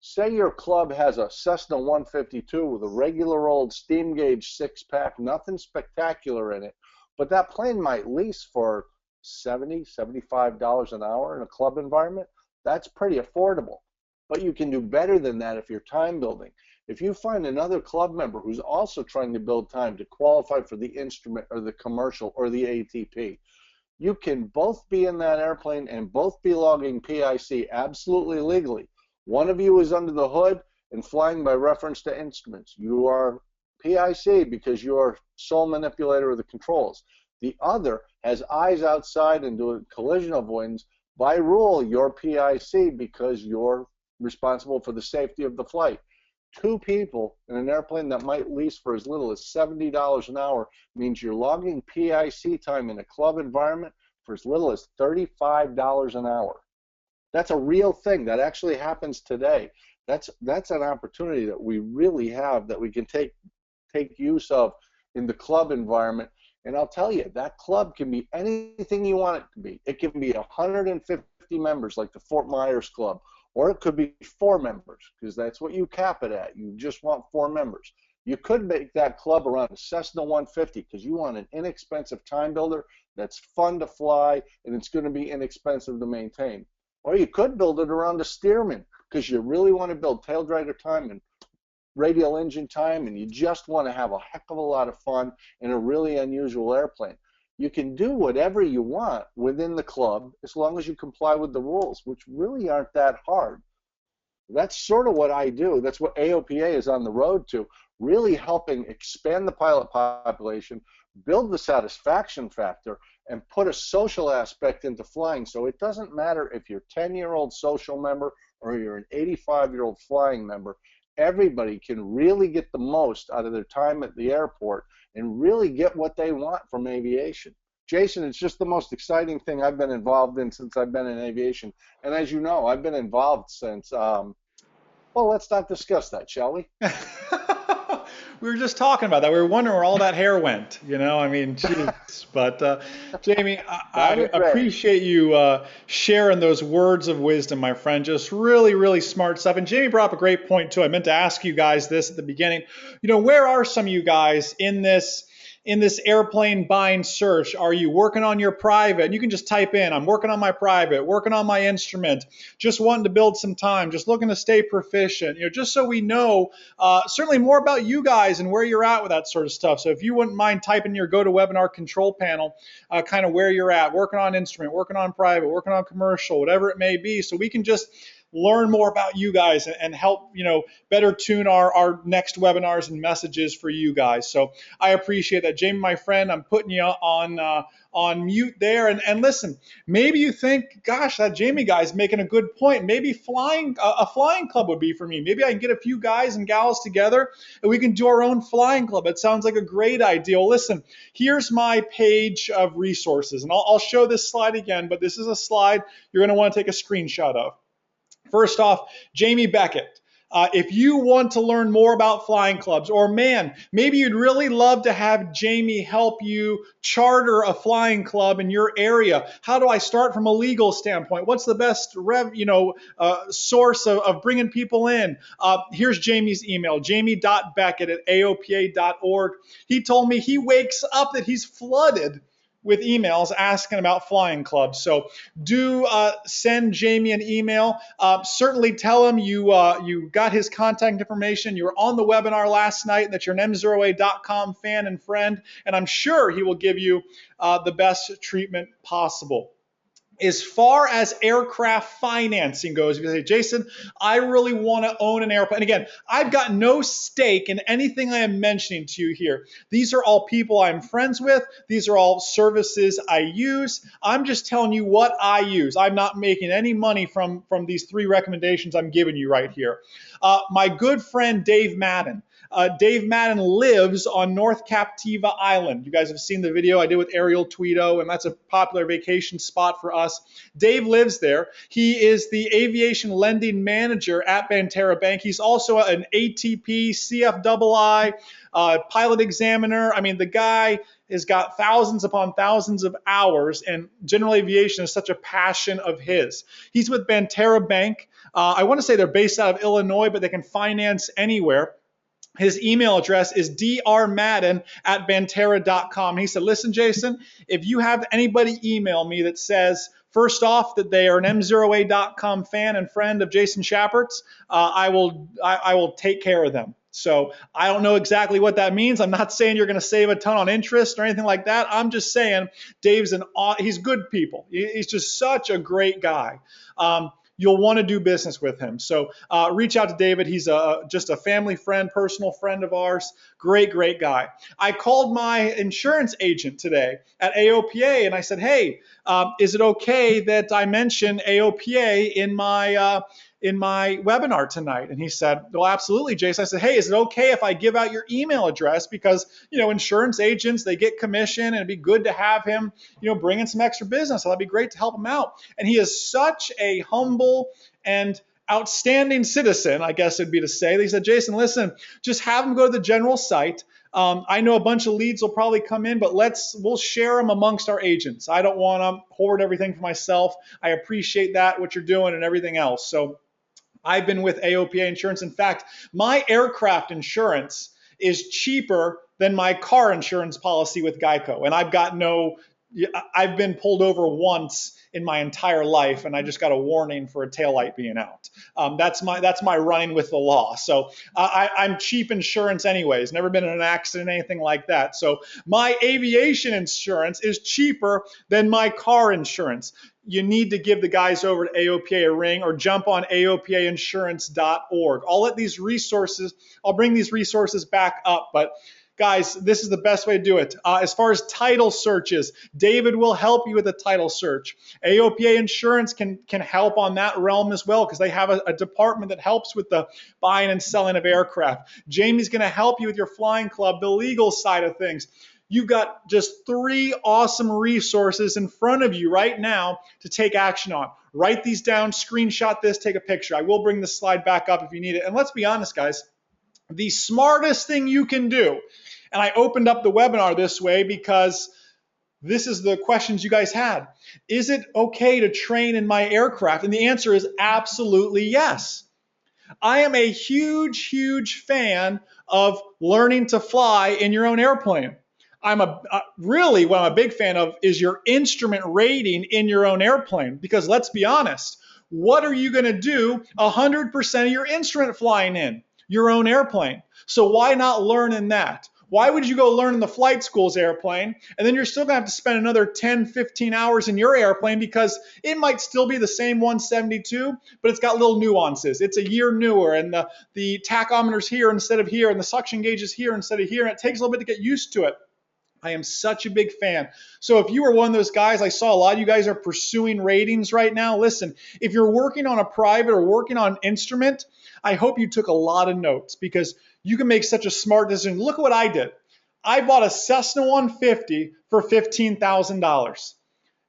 say your club has a Cessna 152 with a regular old steam gauge six-pack, nothing spectacular in it, but that plane might lease for $70, $75 an hour in a club environment. That's pretty affordable. But you can do better than that if you're time building. If you find another club member who's also trying to build time to qualify for the instrument or the commercial or the ATP, you can both be in that airplane and both be logging PIC absolutely legally. One of you is under the hood and flying by reference to instruments. You are PIC because you are sole manipulator of the controls. The other has eyes outside and doing collision avoidance. By rule, you're PIC because you're responsible for the safety of the flight. Two people in an airplane that might lease for as little as $70 an hour means you're logging PIC time in a club environment for as little as $35 an hour. That's a real thing. That actually happens today. That's an opportunity that we really have that we can take use of in the club environment. And I'll tell you, that club can be anything you want it to be. It can be 150 members like the Fort Myers Club, or it could be 4 members because that's what you cap it at. You just want 4 members. You could make that club around a Cessna 150 because you want an inexpensive time builder that's fun to fly and it's going to be inexpensive to maintain. Or you could build it around a Stearman because you really want to build tail dragger time and radial engine time, and you just want to have a heck of a lot of fun in a really unusual airplane. You can do whatever you want within the club as long as you comply with the rules, which really aren't that hard. That's sort of what I do. That's what AOPA is on the road to, really helping expand the pilot population, build the satisfaction factor, and put a social aspect into flying. So it doesn't matter if you're a 10-year-old social member or you're an 85-year-old flying member. Everybody can really get the most out of their time at the airport and really get what they want from aviation. Jason, it's just the most exciting thing I've been involved in since I've been in aviation. And as you know, I've been involved since, well, let's not discuss that, shall we? We were just talking about that. We were wondering where all that hair went. I mean, geez. But Jamie, I That is great. appreciate you sharing those words of wisdom, my friend. Just really, really smart stuff. And Jamie brought up a great point too. I meant to ask you guys this at the beginning. Where are some of you guys in this airplane buying search? Are you working on your private? And you can just type in, I'm working on my private, working on my instrument, just wanting to build some time, just looking to stay proficient, just so we know certainly more about you guys and where you're at with that sort of stuff. So if you wouldn't mind typing your GoToWebinar control panel, kind of where you're at, working on instrument, working on private, working on commercial, whatever it may be, so we can just learn more about you guys and help better tune our next webinars and messages for you guys. So I appreciate that. Jamie, my friend, I'm putting you on mute there. And listen, maybe you think, gosh, that Jamie guy's making a good point. Maybe a flying club would be for me. Maybe I can get a few guys and gals together and we can do our own flying club. It sounds like a great idea. Well, listen, here's my page of resources, and I'll show this slide again, but this is a slide you're going to want to take a screenshot of. First off, Jamie Beckett. If you want to learn more about flying clubs, or man, maybe you'd really love to have Jamie help you charter a flying club in your area. How do I start from a legal standpoint? What's the best source of bringing people in? Here's Jamie's email, jamie.beckett@aopa.org. He told me he wakes up that he's flooded with emails asking about flying clubs. So do send Jamie an email. Certainly tell him you got his contact information. You were on the webinar last night, that you're an MzeroA.com fan and friend, and I'm sure he will give you the best treatment possible. As far as aircraft financing goes, if you say, Jason, I really want to own an airplane. And again, I've got no stake in anything I am mentioning to you here. These are all people I'm friends with. These are all services I use. I'm just telling you what I use. I'm not making any money from these 3 recommendations I'm giving you right here. My good friend Dave Madden. Dave Madden lives on North Captiva Island. You guys have seen the video I did with Ariel Tweedo, and that's a popular vacation spot for us. Dave lives there. He is the aviation lending manager at Banterra Bank. He's also an ATP, CFII, pilot examiner. I mean, the guy has got thousands upon thousands of hours, and general aviation is such a passion of his. He's with Banterra Bank. I want to say they're based out of Illinois, but they can finance anywhere. His email address is drmadden@banterra.com. He said, listen, Jason, if you have anybody email me that says, first off, that they are an MzeroA.com fan and friend of Jason Shappert's, I will take care of them. So I don't know exactly what that means. I'm not saying you're going to save a ton on interest or anything like that. I'm just saying he's good people. He's just such a great guy. You'll want to do business with him. So reach out to David. He's just a family friend, personal friend of ours. Great, great guy. I called my insurance agent today at AOPA, and I said, hey, is it okay that I mention AOPA in my webinar tonight? And he said, well, absolutely, Jason. I said, hey, is it okay if I give out your email address? Because, insurance agents, they get commission, and it'd be good to have him, bring in some extra business. So that'd be great to help him out. And he is such a humble and outstanding citizen, I guess it'd be to say. He said, Jason, listen, just have him go to the general site. I know a bunch of leads will probably come in, but we'll share them amongst our agents. I don't want to hoard everything for myself. I appreciate what you're doing and everything else. So I've been with AOPA Insurance. In fact, my aircraft insurance is cheaper than my car insurance policy with Geico. And I've been pulled over once in my entire life, and I just got a warning for a taillight being out. That's my running with the law. So I'm cheap insurance anyways, never been in an accident, anything like that. So my aviation insurance is cheaper than my car insurance. You need to give the guys over to AOPA a ring, or jump on aopainsurance.org. I'll bring these resources back up, but guys, this is the best way to do it. As far as title searches, David will help you with a title search. AOPA Insurance can help on that realm as well, because they have a department that helps with the buying and selling of aircraft. Jamie's going to help you with your flying club, the legal side of things. You've got just 3 awesome resources in front of you right now to take action on. Write these down, screenshot this, take a picture. I will bring the slide back up if you need it. And let's be honest, guys. The smartest thing you can do, and I opened up the webinar this way because this is the questions you guys had. Is it okay to train in my aircraft? And the answer is absolutely yes. I am a huge, huge fan of learning to fly in your own airplane. Really what I'm a big fan of is your instrument rating in your own airplane. Because let's be honest, what are you going to do 100% of your instrument flying in? Your own airplane. So why not learn in that? Why would you go learn in the flight school's airplane and then you're still going to have to spend another 10, 15 hours in your airplane because it might still be the same 172, but it's got little nuances. It's a year newer and the tachometer's here instead of here and the suction gauge is here instead of here and it takes a little bit to get used to it. I am such a big fan. So if you are one of those guys, I saw a lot of you guys are pursuing ratings right now. Listen, if you're working on a private or working on an instrument, I hope you took a lot of notes because you can make such a smart decision. Look at what I did. I bought a Cessna 150 for $15,000.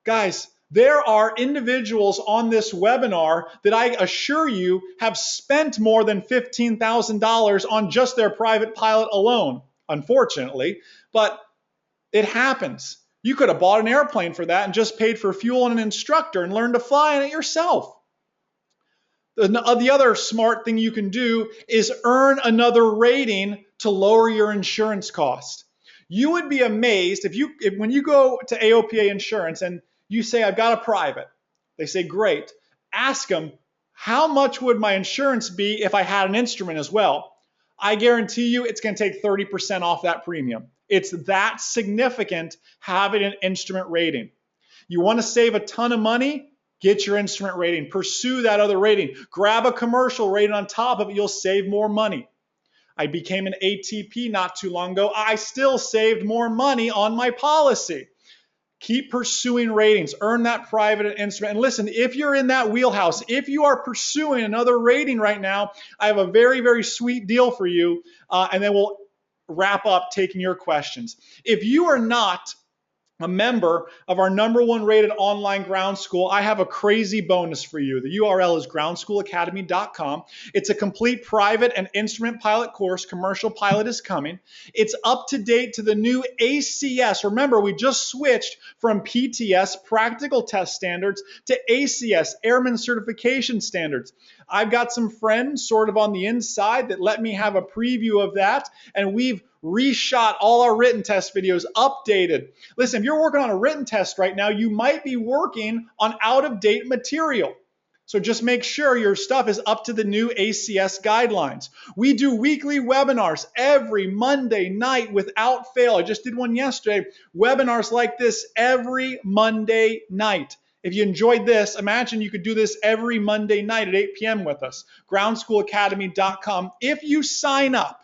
Guys, there are individuals on this webinar that I assure you have spent more than $15,000 on just their private pilot alone, unfortunately. But it happens. You could have bought an airplane for that and just paid for fuel and an instructor and learned to fly in it yourself. The other smart thing you can do is earn another rating to lower your insurance cost. You would be amazed if when you go to AOPA Insurance and you say, I've got a private, they say, great. Ask them, how much would my insurance be if I had an instrument as well? I guarantee you it's going to take 30% off that premium. It's that significant having an instrument rating. You want to save a ton of money? Get your instrument rating. Pursue that other rating. Grab a commercial rating on top of it. You'll save more money. I became an ATP not too long ago. I still saved more money on my policy. Keep pursuing ratings. Earn that private instrument. And listen, if you're in that wheelhouse, if you are pursuing another rating right now, I have a very, very sweet deal for you. And then we'll wrap up taking your questions. If you are not a member of our #1 rated online ground school, I have a crazy bonus for you. The URL is groundschoolacademy.com. It's a complete private and instrument pilot course. Commercial pilot is coming. It's up to date to the new ACS. Remember, we just switched from PTS, practical test standards, to ACS, Airman Certification Standards. I've got some friends sort of on the inside that let me have a preview of that, and we've reshot all our written test videos, updated. Listen, if you're working on a written test right now, you might be working on out-of-date material. So just make sure your stuff is up to the new ACS guidelines. We do weekly webinars every Monday night without fail. I just did one yesterday. Webinars like this every Monday night. If you enjoyed this, imagine you could do this every Monday night at 8 p.m. with us. groundschoolacademy.com. If you sign up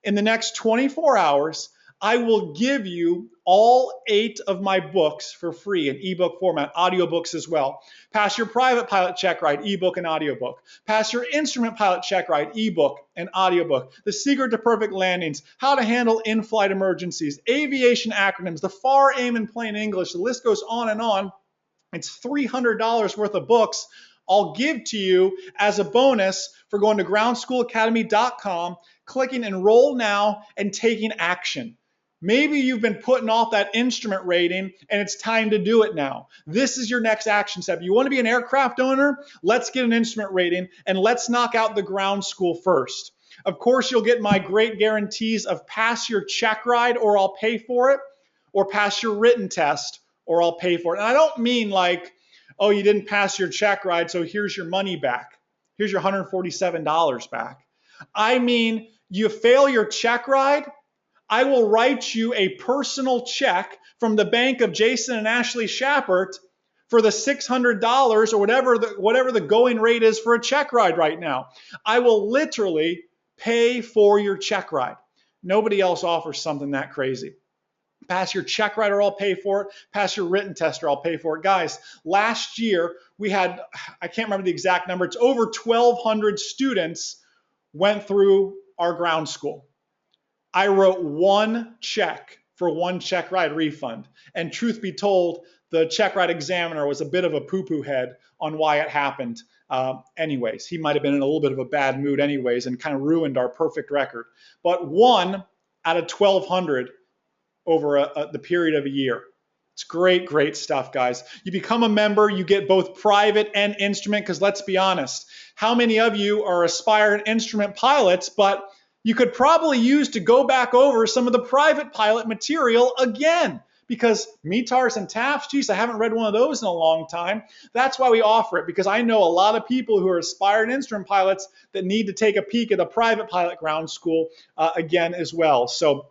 in the next 24 hours, I will give you all 8 of my books for free in ebook format, audiobooks as well. Pass your private pilot check ride, ebook and audiobook. Pass your instrument pilot check ride, ebook and audiobook. The Secret to Perfect Landings, how to handle in-flight emergencies, aviation acronyms, the FAR, AIM, and plain English. The list goes on and on. It's $300 worth of books I'll give to you as a bonus for going to groundschoolacademy.com, clicking enroll now, and taking action. Maybe you've been putting off that instrument rating and it's time to do it now. This is your next action step. You want to be an aircraft owner? Let's get an instrument rating and let's knock out the ground school first. Of course, you'll get my great guarantees of pass your check ride or I'll pay for it, or pass your written test or I'll pay for it. And I don't mean like, oh, you didn't pass your check ride, so here's your money back. Here's your $147 back. I mean, you fail your check ride, I will write you a personal check from the bank of Jason and Ashley Shappert for the $600 or whatever the going rate is for a check ride right now. I will literally pay for your check ride. Nobody else offers something that crazy. Pass your check ride or I'll pay for it. Pass your written test or I'll pay for it. Guys, last year we had, I can't remember the exact number, it's over 1,200 students went through our ground school. I wrote one check for one check ride refund. And truth be told, the check ride examiner was a bit of a poo-poo head on why it happened. Anyways, he might have been in a little bit of a bad mood anyways and kind of ruined our perfect record. But 1 out of 1,200 over the period of a year. It's great, great stuff, guys. You become a member, you get both private and instrument, because let's be honest, how many of you are aspiring instrument pilots, but you could probably use to go back over some of the private pilot material again? Because METARs and TAFs, geez, I haven't read one of those in a long time. That's why we offer it, because I know a lot of people who are aspiring instrument pilots that need to take a peek at the private pilot ground school again as well. So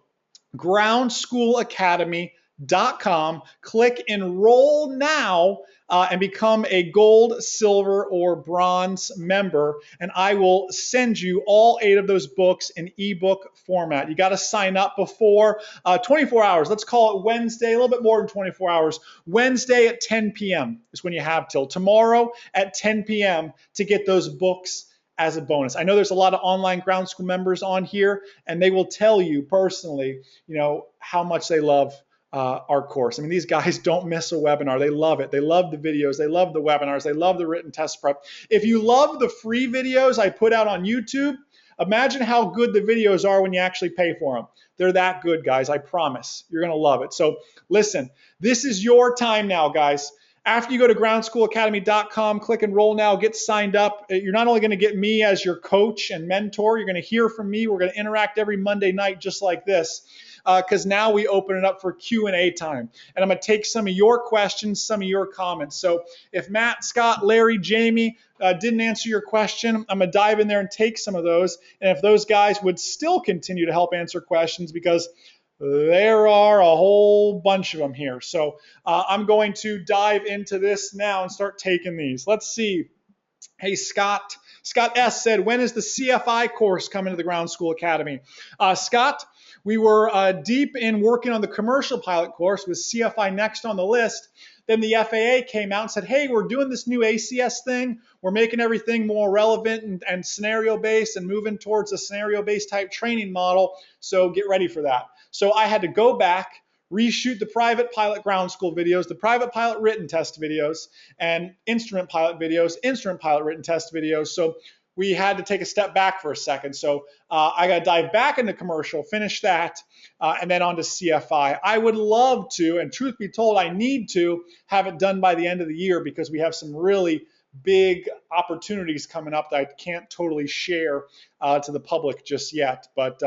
groundschoolacademy.com. Click enroll now and become a gold, silver, or bronze member. And I will send you all 8 of those books in ebook format. You got to sign up before 24 hours. Let's call it Wednesday, a little bit more than 24 hours. Wednesday at 10 p.m. is when you have till tomorrow at 10 p.m. to get those books as a bonus. I know there's a lot of online ground school members on here, and they will tell you personally, how much they love our course. I mean, these guys don't miss a webinar. They love it. They love the videos. They love the webinars. They love the written test prep. If you love the free videos I put out on YouTube, imagine how good the videos are when you actually pay for them. They're that good, guys. I promise. You're going to love it. So listen, this is your time now, guys. After you go to groundschoolacademy.com, click enroll now, get signed up. You're not only going to get me as your coach and mentor, you're going to hear from me. We're going to interact every Monday night just like this, because now we open it up for Q&A time. And I'm going to take some of your questions, some of your comments. So if Matt, Scott, Larry, Jamie didn't answer your question, I'm going to dive in there and take some of those. And if those guys would still continue to help answer questions, because there are a whole bunch of them here. So I'm going to dive into this now and start taking these. Let's see. Hey, Scott. Scott S. said, when is the CFI course coming to the Ground School Academy? Scott, we were deep in working on the commercial pilot course with CFI next on the list. Then the FAA came out and said, hey, we're doing this new ACS thing. We're making everything more relevant and scenario-based and moving towards a scenario-based type training model. So get ready for that. So I had to go back, reshoot the private pilot ground school videos, the private pilot written test videos, and instrument pilot videos, instrument pilot written test videos. So we had to take a step back for a second. So I got to dive back into commercial, finish that, and then on to CFI. I would love to, and truth be told, I need to have it done by the end of the year, because we have some really big opportunities coming up that I can't totally share to the public just yet. But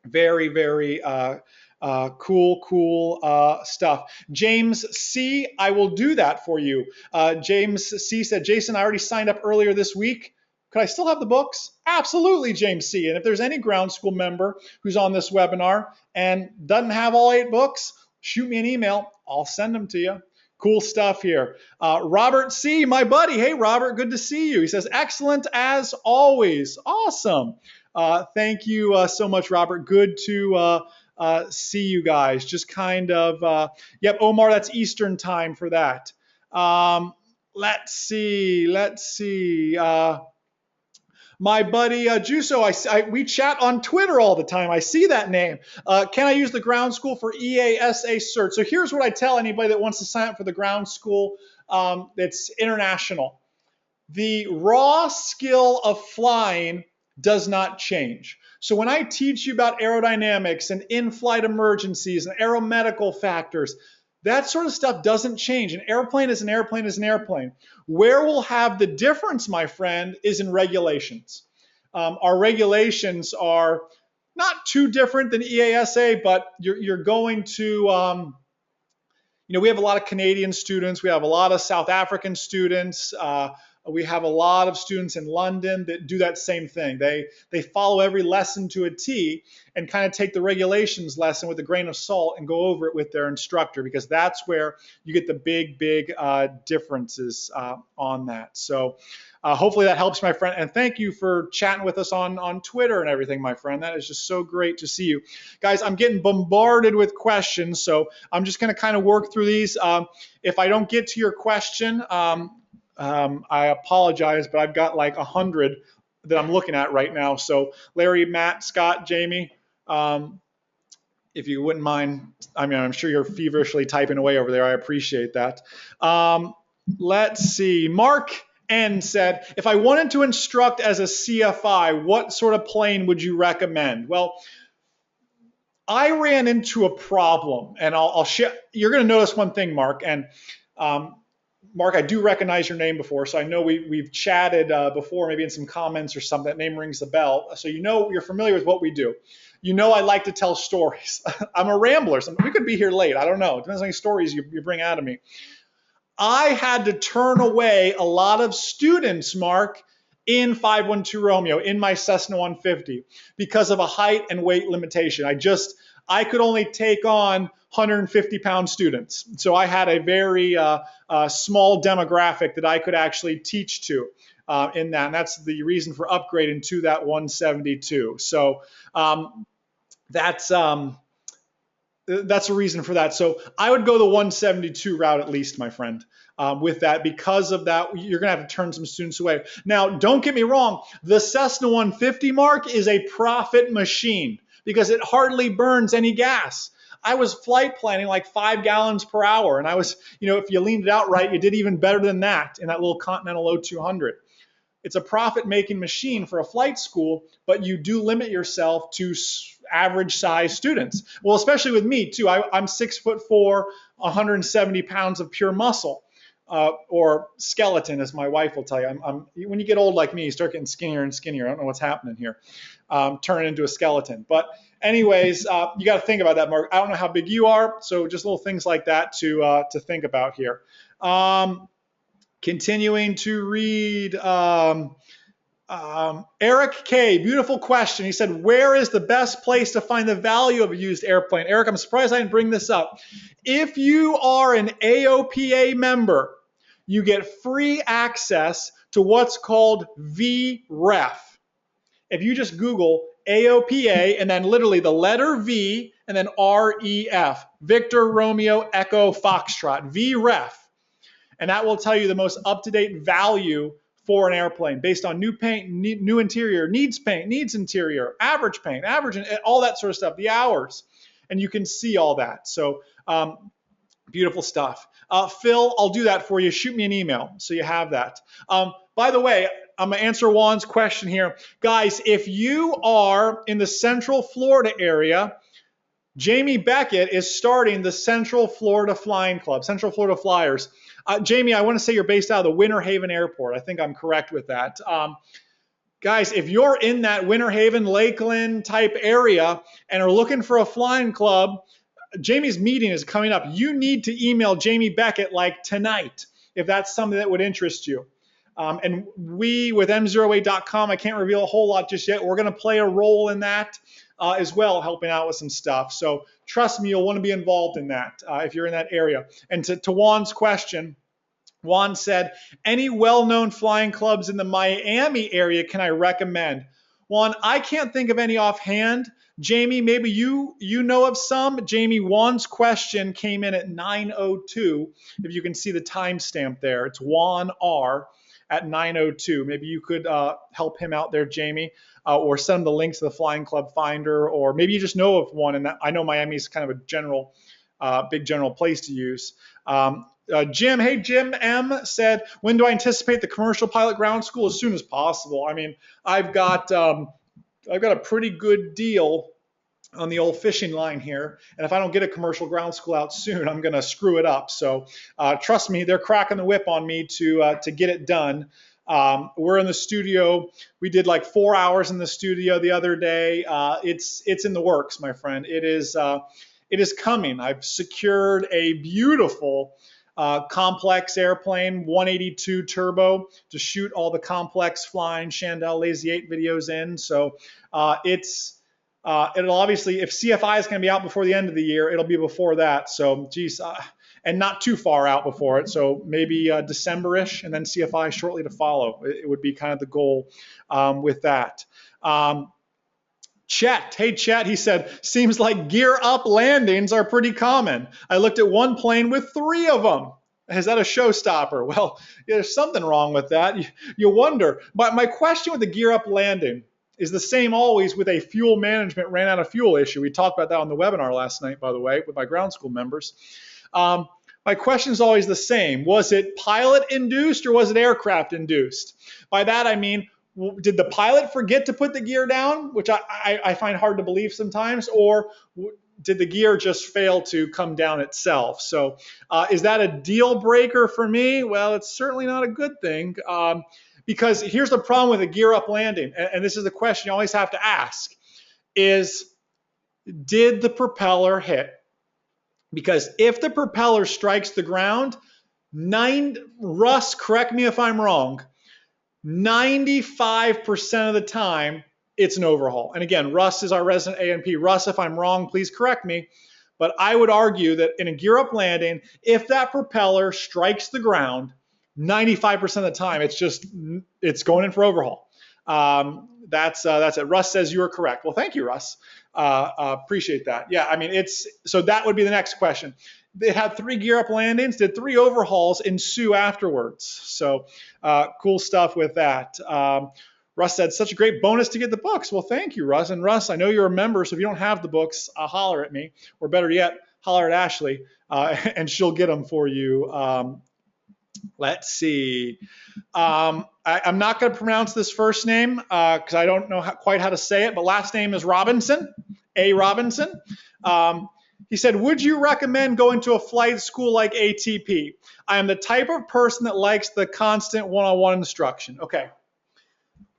very, very cool stuff. James C., I will do that for you. James C. said, Jason, I already signed up earlier this week. Could I still have the books? Absolutely, James C. And if there's any ground school member who's on this webinar and doesn't have all 8 books, shoot me an email. I'll send them to you. Cool stuff here. Robert C., my buddy. Hey, Robert, good to see you. He says, excellent as always. Awesome. Thank you so much, Robert. Good to see you guys. Just kind of, yep, Omar, that's Eastern time for that. Let's see. My buddy Juso, we chat on Twitter all the time. I see that name. Can I use the ground school for EASA cert? So here's what I tell anybody that wants to sign up for the ground school that's international. The raw skill of flying does not change. So when I teach you about aerodynamics and in-flight emergencies and aeromedical factors, that sort of stuff doesn't change. An airplane is an airplane is an airplane. Where we'll have the difference, my friend, is in regulations. Our regulations are not too different than EASA, but you're going to, we have a lot of Canadian students. We have a lot of South African students. We have a lot of students in London that do that same thing. They follow every lesson to a T and kind of take the regulations lesson with a grain of salt and go over it with their instructor, because that's where you get the big differences on that. So hopefully that helps, my friend. And thank you for chatting with us on Twitter and everything, my friend. That is just so great to see you. Guys, I'm getting bombarded with questions, so I'm just going to kind of work through these. If I don't get to your question, I apologize, but I've got like 100 that I'm looking at right now. So Larry, Matt, Scott, Jamie, if you wouldn't mind, I mean, I'm sure you're feverishly typing away over there. I appreciate that. Let's see. Mark N said, if I wanted to instruct as a CFI, what sort of plane would you recommend? Well, I ran into a problem, and I'll share. You're going to notice one thing, Mark, and um, Mark, I do recognize your name before, so I know we've chatted before, maybe in some comments or something. That name rings a bell, so you know you're familiar with what we do. You know I like to tell stories. I'm a rambler. So we could be here late. I don't know. It depends on how many stories you bring out of me. I had to turn away a lot of students, Mark, in 512 Romeo, in my Cessna 150, because of a height and weight limitation. I could only take on 150-pound students. So I had a very small demographic that I could actually teach to in that. And that's the reason for upgrading to that 172. So that's a reason for that. So I would go the 172 route at least, my friend. With that, because of that, you're going to have to turn some students away. Now, don't get me wrong. The Cessna 150, Mark, is a profit machine because it hardly burns any gas. I was flight planning like 5 gallons per hour. And I was, if you leaned it out right, you did even better than that in that little Continental O200. It's a profit-making machine for a flight school, but you do limit yourself to average size students. Well, especially with me too. I'm 6'4", 170 pounds of pure muscle. Or skeleton, as my wife will tell you. When you get old like me, you start getting skinnier and skinnier. I don't know what's happening here. Turn into a skeleton. But anyways, you got to think about that, Mark. I don't know how big you are, so just little things like that to think about here. Continuing to read. Eric K, beautiful question. He said, where is the best place to find the value of a used airplane? Eric, I'm surprised I didn't bring this up. If you are an AOPA member, you get free access to what's called VREF. If you just Google AOPA and then literally the letter V and then REF, Victor Romeo Echo Foxtrot, VREF. And that will tell you the most up-to-date value for an airplane based on new paint, new interior, needs paint, needs interior, average paint, average, all that sort of stuff, the hours. And you can see all that. So beautiful stuff. Phil, I'll do that for you. Shoot me an email so you have that. By the way, I'm going to answer Juan's question here. Guys, if you are in the Central Florida area, Jamie Beckett is starting the Central Florida Flying Club, Central Florida Flyers. Jamie, I want to say you're based out of the Winter Haven Airport. I think I'm correct with that. Guys, if you're in that Winter Haven, Lakeland type area and are looking for a flying club, Jamie's meeting is coming up. You need to email Jamie Beckett like tonight if that's something that would interest you. And we with MzeroA.com, I can't reveal a whole lot just yet. We're going to play a role in that as well, helping out with some stuff. So trust me, you'll want to be involved in that if you're in that area. And to Juan's question, Juan said, any well-known flying clubs in the Miami area can I recommend? Juan, I can't think of any offhand. Jamie, maybe you know of some. Jamie, Juan's question came in at 9:02. If you can see the timestamp there, it's Juan R at 9:02. Maybe you could help him out there, Jamie, or send him the link to the Flying Club Finder, or maybe you just know of one. And I know Miami is kind of a general, big general place to use. Jim M said, when do I anticipate the commercial pilot ground school? As soon as possible. I mean, I've got a pretty good deal on the old fishing line here. And if I don't get a commercial ground school out soon, I'm going to screw it up. So trust me, they're cracking the whip on me to get it done. We're in the studio. We did like 4 hours in the studio the other day. It's in the works, my friend. It is coming. I've secured a beautiful complex airplane, 182 turbo, to shoot all the complex flying Chandelle Lazy 8 videos in. So it'll obviously, if CFI is going to be out before the end of the year, it'll be before that. So, geez, and not too far out before it. So maybe December-ish, and then CFI shortly to follow. It would be kind of the goal with that. Chet, hey Chet, he said, seems like gear up landings are pretty common. I looked at one plane with 3 of them. Is that a showstopper? Well, there's something wrong with that. You wonder. But my question with the gear up landing is the same always with a fuel management ran out of fuel issue. We talked about that on the webinar last night, by the way, with my ground school members. My question is always the same. Was it pilot induced or was it aircraft induced? By that I mean, did the pilot forget to put the gear down, which I find hard to believe sometimes, or did the gear just fail to come down itself? So is that a deal breaker for me? Well, it's certainly not a good thing, because here's the problem with a gear up landing, and this is the question you always have to ask, is did the propeller hit? Because if the propeller strikes the ground, Russ, correct me if I'm wrong, 95% of the time, it's an overhaul. And again, Russ is our resident A&P. Russ, if I'm wrong, please correct me. But I would argue that in a gear up landing, if that propeller strikes the ground, 95% of the time, it's going in for overhaul. That's it. Russ says you are correct. Well, thank you, Russ. Appreciate that. Yeah, I mean, so that would be the next question. It had 3 gear up landings, did 3 overhauls ensue afterwards. So cool stuff with that. Russ said, such a great bonus to get the books. Well, thank you, Russ. And Russ, I know you're a member, so if you don't have the books, holler at me, or better yet, holler at Ashley, and she'll get them for you. Let's see. I'm not going to pronounce this first name because I don't know quite how to say it, but last name is Robinson, A. Robinson. He said, would you recommend going to a flight school like ATP? I am the type of person that likes the constant one-on-one instruction. Okay.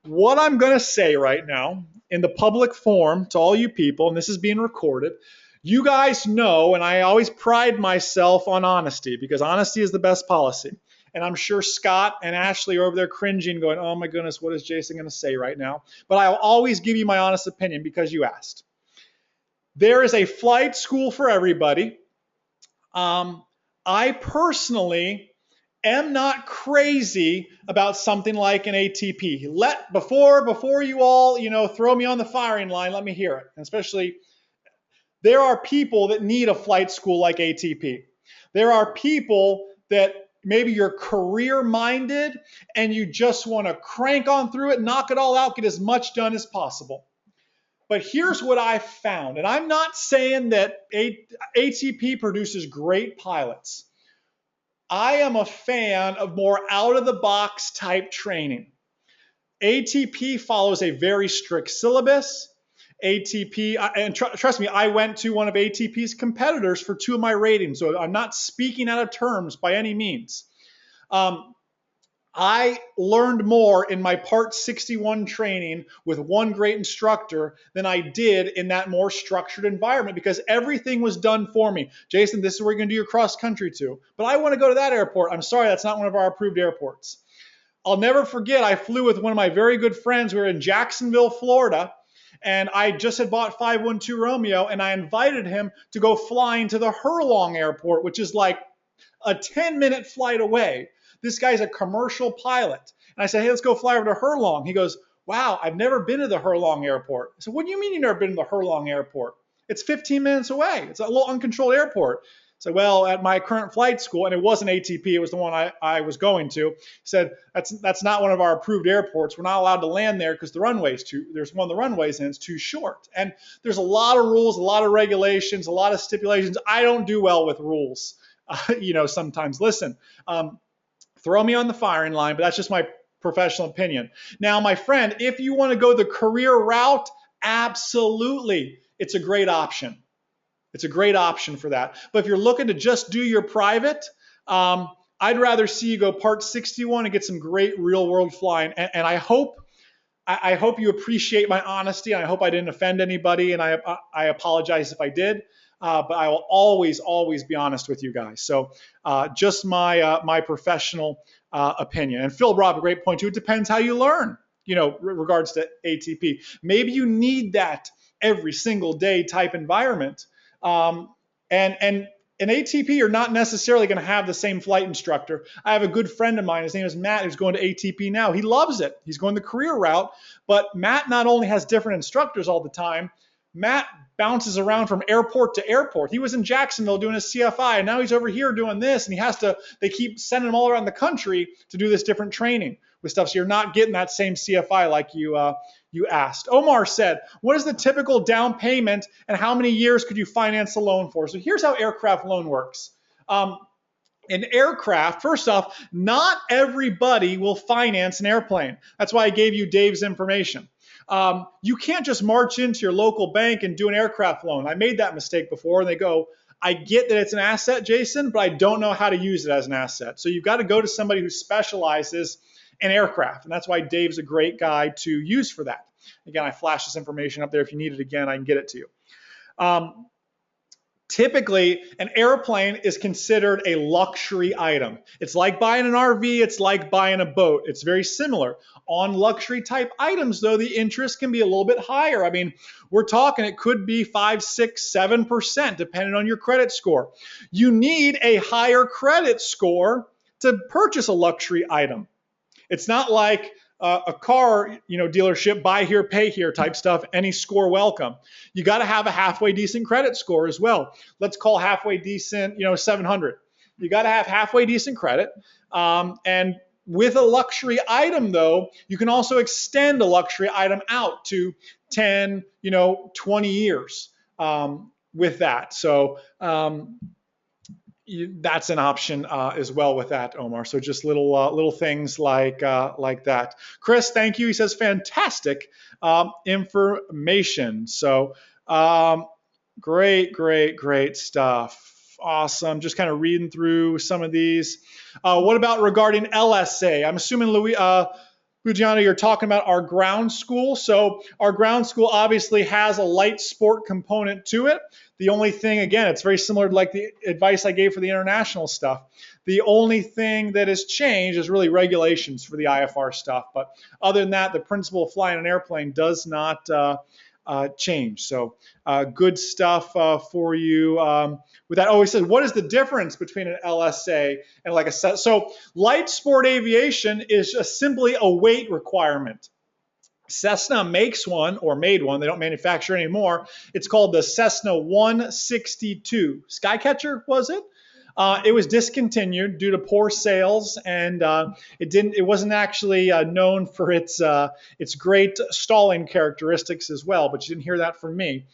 What I'm going to say right now in the public forum to all you people, and this is being recorded, you guys know, and I always pride myself on honesty because honesty is the best policy. And I'm sure Scott and Ashley are over there cringing, going, oh my goodness, what is Jason going to say right now? But I'll always give you my honest opinion because you asked. There is a flight school for everybody. I personally am not crazy about something like an ATP. Before you all, throw me on the firing line, let me hear it. And especially, there are people that need a flight school like ATP. There are people that maybe you're career-minded and you just want to crank on through it, knock it all out, get as much done as possible. But here's what I've found, and I'm not saying that ATP produces great pilots. I am a fan of more out-of-the-box type training. ATP follows a very strict syllabus. ATP, and trust me, I went to one of ATP's competitors for 2 of my ratings, so I'm not speaking out of terms by any means. I learned more in my Part 61 training with one great instructor than I did in that more structured environment because everything was done for me. Jason, this is where you're going to do your cross country to. But I want to go to that airport. I'm sorry, that's not one of our approved airports. I'll never forget, I flew with one of my very good friends. We were in Jacksonville, Florida, and I just had bought 512 Romeo, and I invited him to go flying to the Hurlong Airport, which is like a 10-minute flight away. This guy's a commercial pilot. And I said, hey, let's go fly over to Hurlong. He goes, wow, I've never been to the Hurlong Airport. I said, what do you mean you've never been to the Hurlong Airport? It's 15 minutes away. It's a little uncontrolled airport. So, well, at my current flight school, and it wasn't ATP, it was the one I was going to, he said, that's not one of our approved airports. We're not allowed to land there because there's one of the runways and it's too short. And there's a lot of rules, a lot of regulations, a lot of stipulations. I don't do well with rules, sometimes. Listen, throw me on the firing line, but that's just my professional opinion. Now, my friend, if you want to go the career route, absolutely, it's a great option. It's a great option for that. But if you're looking to just do your private, I'd rather see you go Part 61 and get some great real world flying. And I hope you appreciate my honesty. And I hope I didn't offend anybody. And I apologize if I did. But I will always, always be honest with you guys. So just my professional opinion. And Phil brought up a great point too. It depends how you learn, regards to ATP. Maybe you need that every single day type environment. And in ATP, you're not necessarily going to have the same flight instructor. I have a good friend of mine. His name is Matt, who's going to ATP now. He loves it. He's going the career route. But Matt not only has different instructors all the time, Matt bounces around from airport to airport. He was in Jacksonville doing his CFI, and now he's over here doing this, and they keep sending him all around the country to do this different training with stuff. So you're not getting that same CFI like you you asked. Omar said, what is the typical down payment and how many years could you finance a loan for? So here's how aircraft loan works. An aircraft, first off, not everybody will finance an airplane. That's why I gave you Dave's information. You can't just march into your local bank and do an aircraft loan. I made that mistake before, and they go, I get that it's an asset, Jason, but I don't know how to use it as an asset. So you've got to go to somebody who specializes in aircraft, and that's why Dave's a great guy to use for that. Again, I flashed this information up there. If you need it again, I can get it to you. Typically, an airplane is considered a luxury item. It's like buying an RV, it's like buying a boat. It's very similar. On luxury type items, though, the interest can be a little bit higher. I mean, we're talking it could be 5, 6, 7%, depending on your credit score. You need a higher credit score to purchase a luxury item. It's not like a car, dealership, buy here, pay here type stuff, any score welcome. You got to have a halfway decent credit score as well. Let's call halfway decent, 700. You got to have halfway decent credit. And with a luxury item, though, you can also extend a luxury item out to 10, 20 years with that. So that's an option as well with that, Omar. So just little things like that. Chris, thank you. He says fantastic information. So great stuff. Awesome. Just kind of reading through some of these. What about regarding LSA? I'm assuming Luciano, you're talking about our ground school. So our ground school obviously has a light sport component to it. The only thing, again, it's very similar to like the advice I gave for the international stuff. The only thing that has changed is really regulations for the IFR stuff. But other than that, the principle of flying an airplane does not change. So good stuff for you with that. Oh, he said, what is the difference between an LSA and like a set? So light sport aviation is just simply a weight requirement. Cessna makes one, or made one. They don't manufacture anymore. It's called the Cessna 162. Skycatcher, was it? It was discontinued due to poor sales, and it wasn't actually known for its great stalling characteristics as well. But you didn't hear that from me.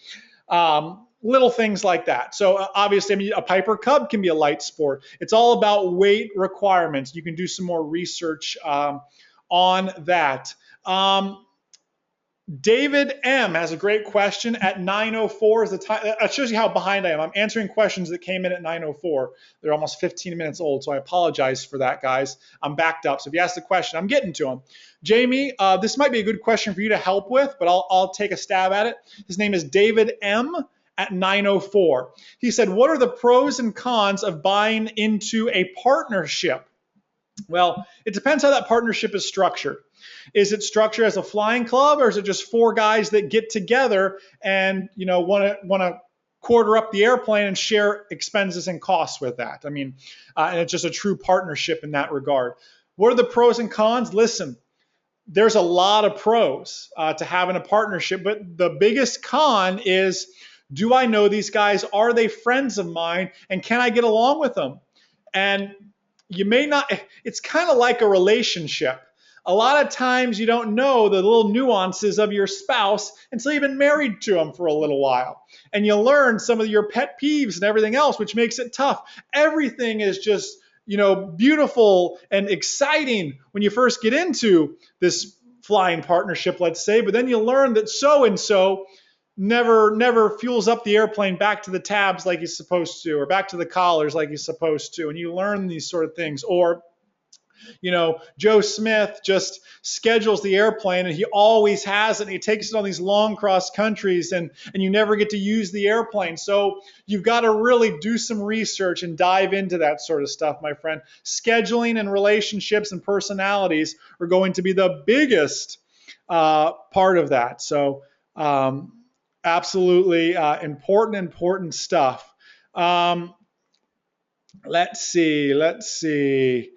Little things like that. So obviously, I mean, a Piper Cub can be a light sport. It's all about weight requirements. You can do some more research on that. David M has a great question at 9:04 is the time. That shows you how behind I am. I'm answering questions that came in at 9:04. They're almost 15 minutes old, so I apologize for that, guys. I'm backed up. So if you ask the question, I'm getting to them. Jamie, this might be a good question for you to help with, but I'll take a stab at it. His name is David M at 9:04. He said, what are the pros and cons of buying into a partnership? Well, it depends how that partnership is structured. Is it structured as a flying club, or is it just 4 guys that get together and want to quarter up the airplane and share expenses and costs with that? I mean, and it's just a true partnership in that regard. What are the pros and cons? Listen, there's a lot of pros to having a partnership, but the biggest con is, do I know these guys? Are they friends of mine? And can I get along with them? And you may not, it's kind of like a relationship. A lot of times you don't know the little nuances of your spouse until you've been married to them for a little while. And you learn some of your pet peeves and everything else, which makes it tough. Everything is just, beautiful and exciting when you first get into this flying partnership, let's say, but then you learn that so-and-so never fuels up the airplane back to the tabs like he's supposed to, or back to the collars like he's supposed to. And you learn these sort of things. Or, Joe Smith just schedules the airplane and he always has it. And he takes it on these long cross countries and you never get to use the airplane. So you've got to really do some research and dive into that sort of stuff, my friend. Scheduling and relationships and personalities are going to be the biggest part of that. So, absolutely important stuff. Let's see.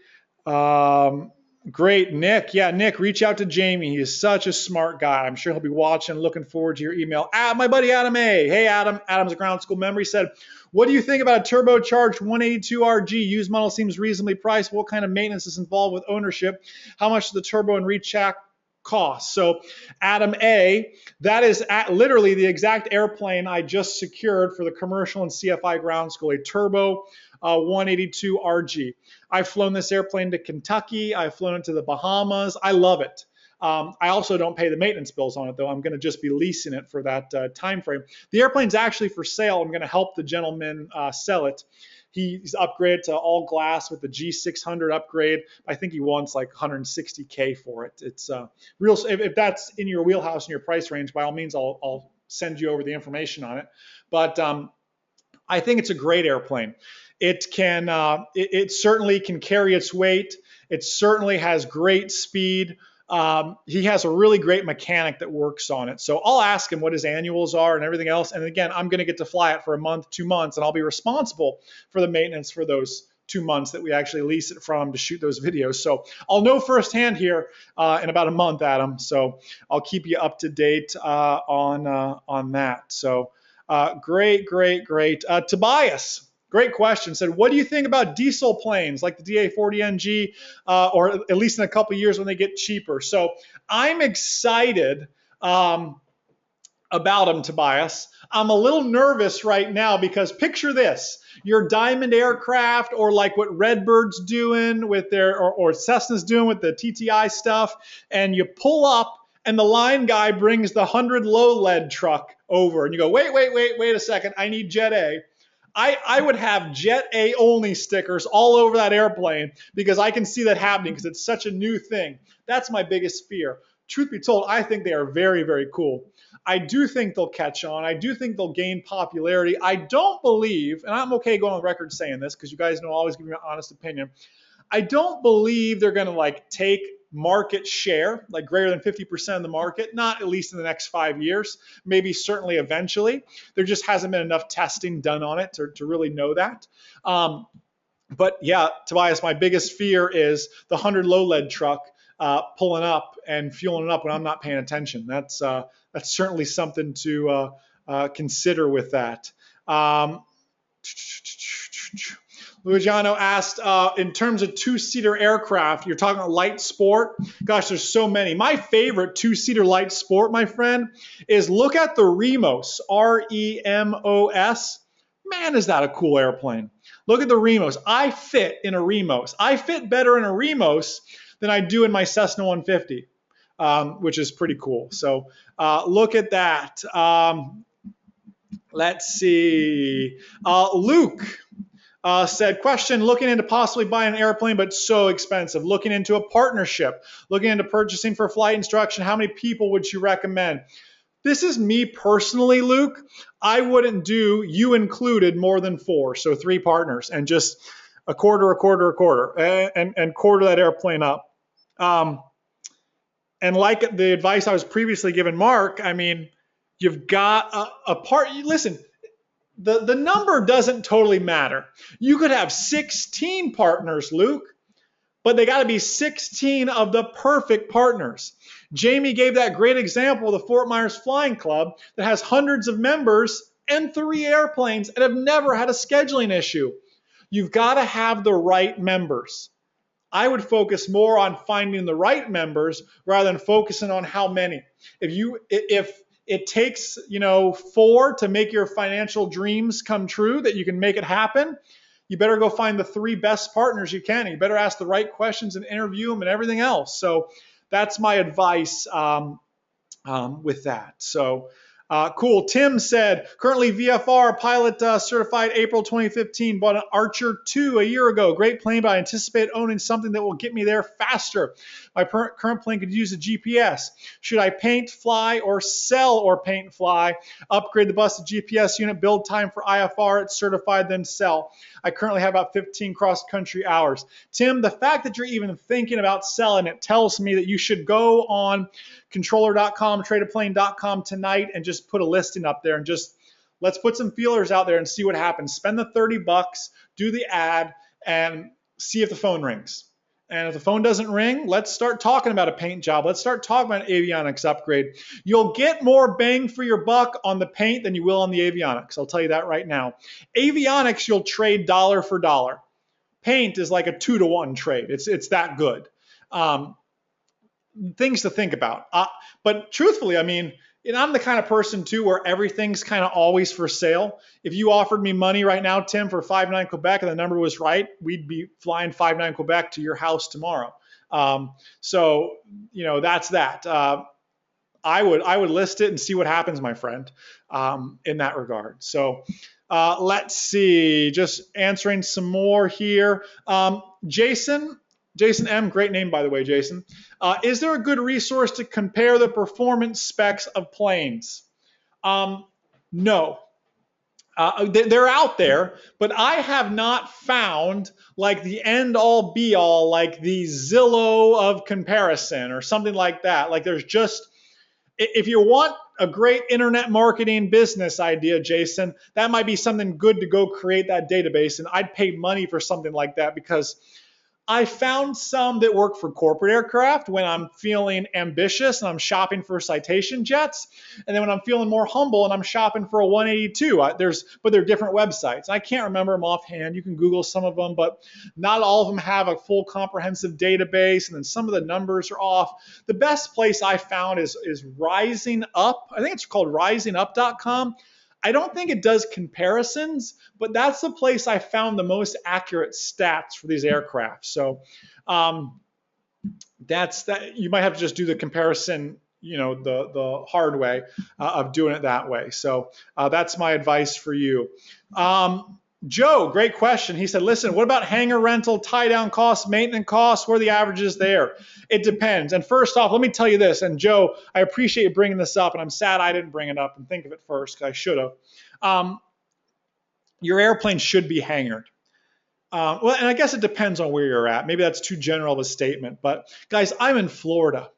Great, Nick. Yeah, Nick, reach out to Jamie. He is such a smart guy. I'm sure he'll be watching. Looking forward to your email. My buddy Adam A. Hey, Adam. Adam's a ground school member. He said, what do you think about a turbocharged 182 RG? Used model seems reasonably priced. What kind of maintenance is involved with ownership? How much does the turbo and recheck cost. So Adam A, that is literally the exact airplane I just secured for the commercial and CFI ground school, a turbo 182 RG. I've flown this airplane to Kentucky. I've flown it to the Bahamas. I love it. I also don't pay the maintenance bills on it, though. I'm going to just be leasing it for that time frame. The airplane's actually for sale. I'm going to help the gentleman sell it. He's upgraded to all glass with the G600 upgrade. I think he wants like 160K for it. It's real. If that's in your wheelhouse and your price range, by all means, I'll send you over the information on it. But I think it's a great airplane. It can, it certainly can carry its weight. It certainly has great speed. He has a really great mechanic that works on it. So I'll ask him what his annuals are and everything else. And again, I'm going to get to fly it for a month, 2 months, and I'll be responsible for the maintenance for those 2 months that we actually lease it from to shoot those videos. So I'll know firsthand here in about a month, Adam. So I'll keep you up to date on that. So great. Tobias. Great question. Said, what do you think about diesel planes like the DA40NG, or at least in a couple of years when they get cheaper? So I'm excited about them, Tobias. I'm a little nervous right now because picture this. Your Diamond aircraft, or like what Redbird's doing with their, or Cessna's doing with the TTI stuff, and you pull up and the line guy brings the 100 low lead truck over and you go, wait a second, I need Jet A. I would have Jet A only stickers all over that airplane because I can see that happening because it's such a new thing. That's my biggest fear. Truth be told, I think they are very, very cool. I do think they'll catch on. I do think they'll gain popularity. I don't believe, and I'm okay going on record saying this because you guys know I always give me an honest opinion. I don't believe they're going to like take market share, like greater than 50% of the market, not at least in the next 5 years, maybe certainly eventually. There just hasn't been enough testing done on it to really know that. But yeah, Tobias, my biggest fear is the 100 low lead truck pulling up and fueling it up when I'm not paying attention. That's certainly something to consider with that. Luigiano asked, in terms of two-seater aircraft, you're talking light sport. Gosh, there's so many. My favorite two-seater light sport, my friend, is look at the Remos, R-E-M-O-S. Man, is that a cool airplane. Look at the Remos. I fit in a Remos. I fit better in a Remos than I do in my Cessna 150, which is pretty cool. So look at that. Let's see. Luke said, question, looking into possibly buying an airplane, but so expensive. Looking into a partnership. Looking into purchasing for flight instruction. How many people would you recommend? This is me personally, Luke. I wouldn't do, you included, more than 4. So 3 partners and just a quarter, and quarter that airplane up. And like the advice I was previously giving Mark, I mean, you've got a part. Listen, the number doesn't totally matter. You could have 16 partners, Luke, but they got to be 16 of the perfect partners. Jamie gave that great example of the Fort Myers Flying Club that has hundreds of members and 3 airplanes and have never had a scheduling issue. You've got to have the right members. I would focus more on finding the right members rather than focusing on how many. If it takes 4 to make your financial dreams come true, that you can make it happen, you better go find the 3 best partners you can. You better ask the right questions and interview them and everything else. So that's my advice with that. So cool. Tim said, currently VFR pilot certified April 2015, bought an Archer 2 a year ago. Great plane, but I anticipate owning something that will get me there faster. My current plane could use a GPS. Should I paint, fly, or sell or paint, fly? Upgrade the busted GPS unit, build time for IFR, it's certified, then sell. I currently have about 15 cross-country hours. Tim, the fact that you're even thinking about selling it tells me that you should go on controller.com, tradeaplane.com tonight and just put a listing up there and just let's put some feelers out there and see what happens. Spend the $30, do the ad, and see if the phone rings. And if the phone doesn't ring, let's start talking about a paint job. Let's start talking about an avionics upgrade. You'll get more bang for your buck on the paint than you will on the avionics. I'll tell you that right now. Avionics, you'll trade dollar for dollar. Paint is like a 2-to-1 trade. It's that good. things to think about. But truthfully, I mean, and I'm the kind of person too where everything's kind of always for sale. If you offered me money right now, Tim, for 5-9 Quebec and the number was right, we'd be flying 5-9 Quebec to your house tomorrow. So, that's that. I would list it and see what happens, my friend, in that regard. So let's see, just answering some more here. Jason M, great name, by the way, Jason. Is there a good resource to compare the performance specs of planes? No. They're out there, but I have not found like the end all be all, like the Zillow of comparison or something like that. Like there's just, if you want a great internet marketing business idea, Jason, that might be something good to go create that database. And I'd pay money for something like that because I found some that work for corporate aircraft when I'm feeling ambitious and I'm shopping for citation jets. And then when I'm feeling more humble and I'm shopping for a 182, but they're different websites. I can't remember them offhand. You can Google some of them, but not all of them have a full comprehensive database. And then some of the numbers are off. The best place I found is Rising Up. I think it's called risingup.com. I don't think it does comparisons, but that's the place I found the most accurate stats for these aircraft. So that's that. You might have to just do the comparison, the hard way of doing it that way. So that's my advice for you. Joe, great question. He said, listen, what about hangar rental, tie down costs, maintenance costs? What are the averages there? It depends. And first off, let me tell you this. And Joe, I appreciate you bringing this up. And I'm sad I didn't bring it up and think of it first because I should have. Your airplane should be hangared. Well, and I guess it depends on where you're at. Maybe that's too general of a statement. But guys, I'm in Florida.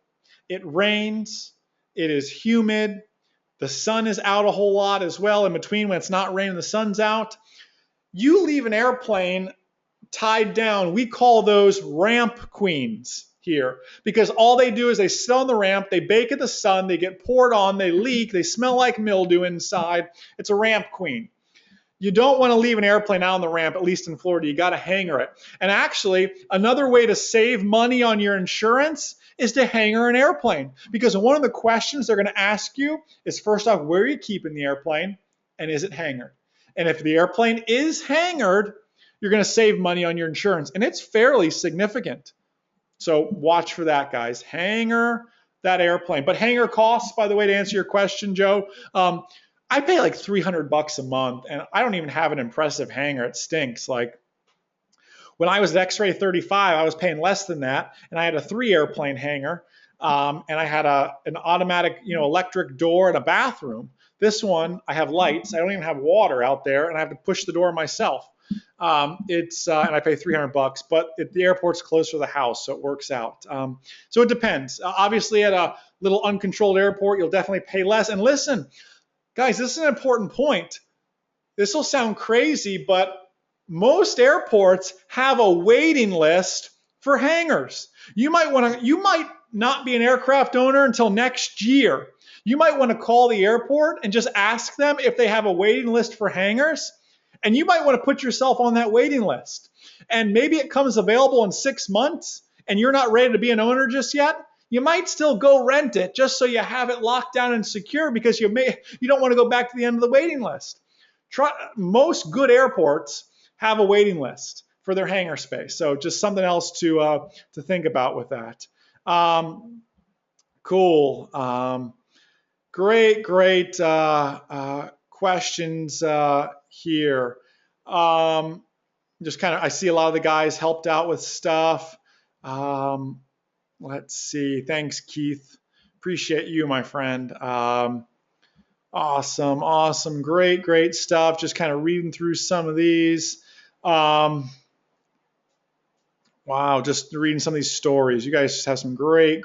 It rains. It is humid. The sun is out a whole lot as well in between when it's not raining, the sun's out. You leave an airplane tied down. We call those ramp queens here because all they do is they sit on the ramp, they bake in the sun, they get poured on, they leak, they smell like mildew inside. It's a ramp queen. You don't want to leave an airplane out on the ramp, at least in Florida. You got to hangar it. And actually, another way to save money on your insurance is to hangar an airplane because one of the questions they're going to ask you is, first off, where are you keeping the airplane and is it hangared? And if the airplane is hangared, you're going to save money on your insurance. And it's fairly significant. So watch for that, guys. Hangar that airplane. But hangar costs, by the way, to answer your question, Joe, I pay like $300 a month. And I don't even have an impressive hangar. It stinks. Like when I was at X-Ray 35, I was paying less than that. And I had a 3-airplane hangar. And I had an automatic, electric door and a bathroom. This one, I have lights. I don't even have water out there, and I have to push the door myself. And I pay $300, but the airport's close to the house, so it works out. So it depends. Obviously, at a little uncontrolled airport, you'll definitely pay less. And listen, guys, this is an important point. This will sound crazy, but most airports have a waiting list for hangars. You might not be an aircraft owner until next year. You might want to call the airport and just ask them if they have a waiting list for hangars. And you might want to put yourself on that waiting list. And maybe it comes available in 6 months and you're not ready to be an owner just yet. You might still go rent it just so you have it locked down and secure because you don't want to go back to the end of the waiting list. Most good airports have a waiting list for their hangar space. So just something else to think about with that. Cool. Great questions here. Just kind of, I see a lot of the guys helped out with stuff. Let's see. Thanks, Keith. Appreciate you, my friend. Awesome. Great stuff. Just kind of reading through some of these. Wow, just reading some of these stories. You guys just have some great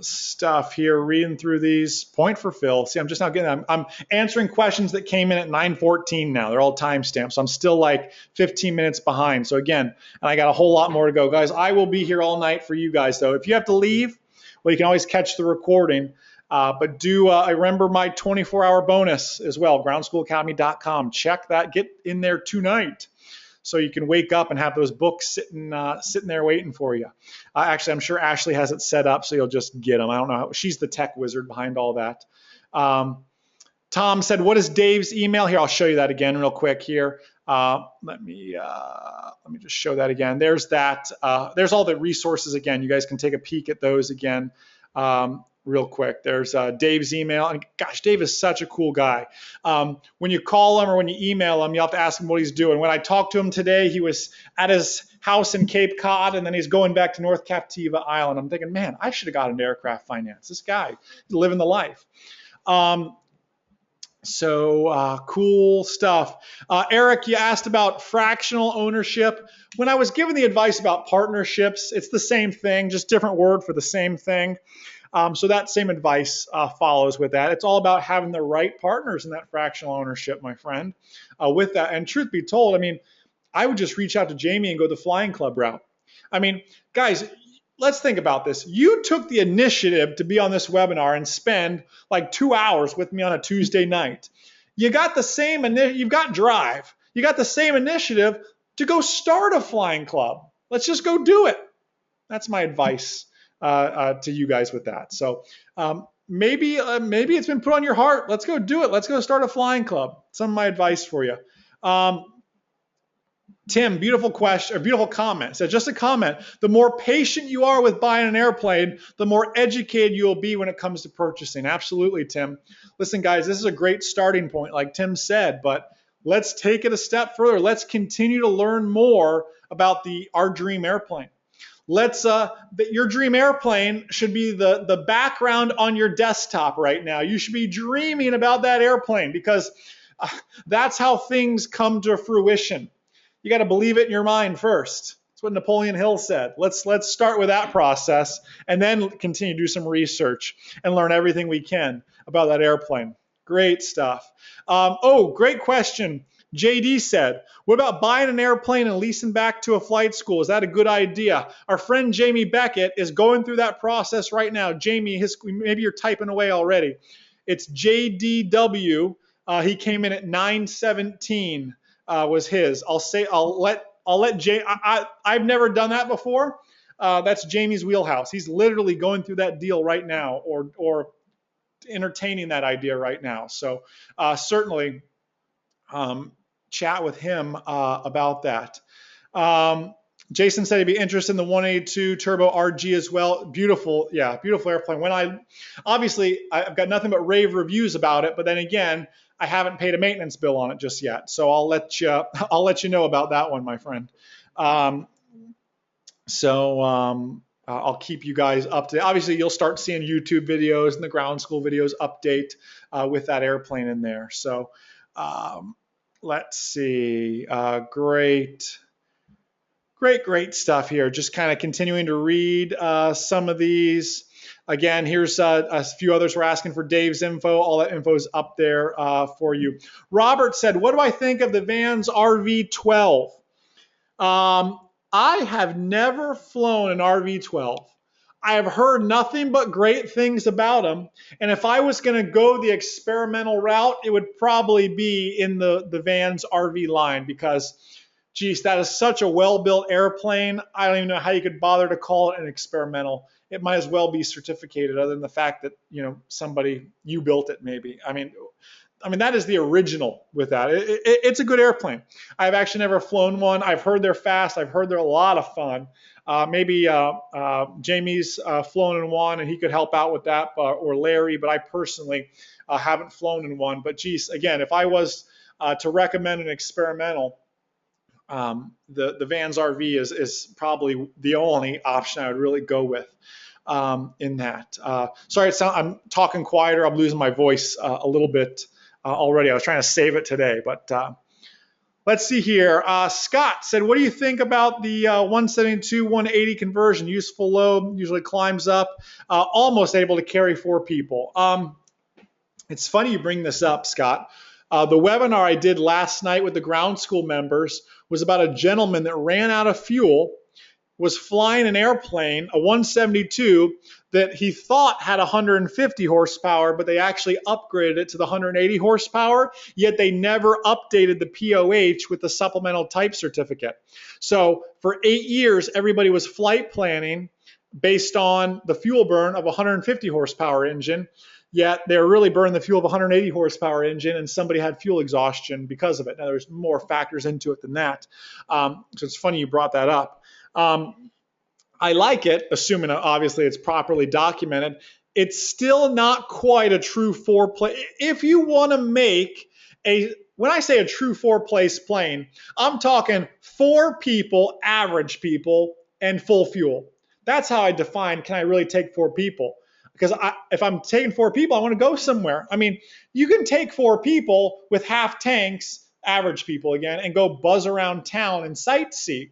stuff here, reading through these. Point for Phil. See, I'm just not getting them. I'm answering questions that came in at 9:14 now. They're all timestamped. So I'm still like 15 minutes behind. So again, and I got a whole lot more to go. Guys, I will be here all night for you guys, though. If you have to leave, well, you can always catch the recording. But I remember my 24-hour bonus as well, groundschoolacademy.com. Check that. Get in there tonight. so you can wake up and have those books sitting there waiting for you. Actually, I'm sure Ashley has it set up, so you'll just get them. I don't know how, she's the tech wizard behind all that. Tom said, what is Dave's email? Here, I'll show you that again real quick here. Let me just show that again. There's that. There's all the resources again. You guys can take a peek at those again real quick. There's Dave's email. And gosh, Dave is such a cool guy. When you call him or when you email him, you have to ask him what he's doing. When I talked to him today, he was at his house in Cape Cod, and then he's going back to North Captiva Island. I'm thinking, man, I should have got into aircraft finance. This guy, he's living the life. So cool stuff. Eric, you asked about fractional ownership. When I was given the advice about partnerships, it's the same thing, just different word for the same thing. So that same advice follows with that. It's all about having the right partners in that fractional ownership, my friend. With that, and truth be told, I mean, I would just reach out to Jamie and go the flying club route. I mean, guys, let's think about this. You took the initiative to be on this webinar and spend like 2 hours with me on a Tuesday night. You got the same, you've got drive. You got the same initiative to go start a flying club. Let's just go do it. That's my advice to you guys with that. So maybe it's been put on your heart. Let's go do it. Let's go start a flying club. Some of my advice for you. Tim, beautiful question, or beautiful comment. So just a comment. The more patient you are with buying an airplane, the more educated you will be when it comes to purchasing. Absolutely, Tim. Listen, guys, this is a great starting point, like Tim said, but let's take it a step further. Let's continue to learn more about our dream airplane. Your dream airplane should be the background on your desktop right now. You should be dreaming about that airplane because that's how things come to fruition. You got to believe it in your mind first. That's what Napoleon Hill said. Let's start with that process and then continue to do some research and learn everything we can about that airplane. Great stuff. Great question. JD said, what about buying an airplane and leasing back to a flight school? Is that a good idea? Our friend Jamie Beckett is going through that process right now. Jamie, maybe you're typing away already. It's JDW. He came in at 917. Was his. I'll let Jamie. I've never done that before. That's Jamie's wheelhouse. He's literally going through that deal right now, or entertaining that idea right now. So certainly chat with him about that. Jason said he'd be interested in the 182 Turbo RG as well. Beautiful, yeah, beautiful airplane. I've got nothing but rave reviews about it, but then again, I haven't paid a maintenance bill on it just yet, so I'll let you know about that one, my friend. I'll keep you guys up to date. Obviously, you'll start seeing YouTube videos and the ground school videos update with that airplane in there. So let's see. Great stuff here. Just kind of continuing to read some of these. Again, here's a few others were asking for Dave's info. All that info is up there for you. Robert said, what do I think of the Vans RV-12? I have never flown an RV-12. I have heard nothing but great things about them. And if I was going to go the experimental route, it would probably be in the Vans RV line because, geez, that is such a well-built airplane. I don't even know how you could bother to call it an experimental. It might as well be certificated, other than the fact that you built it maybe. I mean that is the original with that. It's a good airplane. I've actually never flown one. I've heard they're fast. I've heard they're a lot of fun. Maybe Jamie's flown in one and he could help out with that, or Larry, but I personally haven't flown in one. But geez, again, if I was to recommend an experimental, the Vans RV is probably the only option I would really go with in that. Sorry, I'm talking quieter. I'm losing my voice a little bit already. I was trying to save it today, but let's see here. Scott said, what do you think about the 172, 180 conversion? Useful load, usually climbs up, almost able to carry 4 people. It's funny you bring this up, Scott. The webinar I did last night with the ground school members was about a gentleman that ran out of fuel, was flying an airplane, a 172, that he thought had 150 horsepower, but they actually upgraded it to the 180 horsepower, yet they never updated the POH with the supplemental type certificate. So for 8 years, everybody was flight planning based on the fuel burn of a 150 horsepower engine, yet they were really burning the fuel of a 180 horsepower engine, and somebody had fuel exhaustion because of it. Now, there's more factors into it than that. So it's funny you brought that up. I like it, assuming obviously it's properly documented. It's still not quite a true four-place. If you want to make when I say a true four-place plane, I'm talking 4 people, average people, and full fuel. That's how I define, can I really take 4 people? Because if I'm taking 4 people, I want to go somewhere. I mean, you can take 4 people with half tanks, average people again, and go buzz around town and sightsee.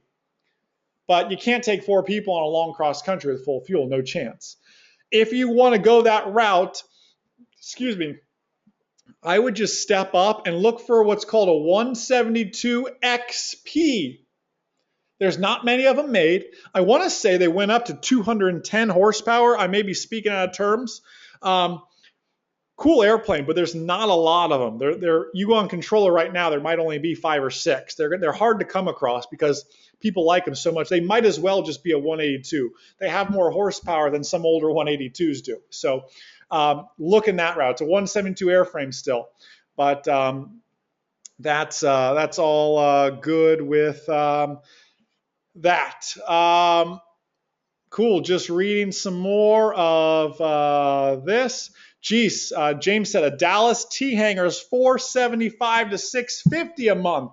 But you can't take 4 people on a long cross country with full fuel, no chance. If you want to go that route, excuse me, I would just step up and look for what's called a 172 XP. There's not many of them made. I want to say they went up to 210 horsepower. I may be speaking out of terms. Cool airplane, but there's not a lot of them. You go on controller right now, there might only be 5 or 6. They're hard to come across because people like them so much. They might as well just be a 182. They have more horsepower than some older 182s do. So look in that route. It's a 172 airframe still, but that's all good with that. Cool. Just reading some more of this. Geez, James said a Dallas T hanger is $475 to $650 a month.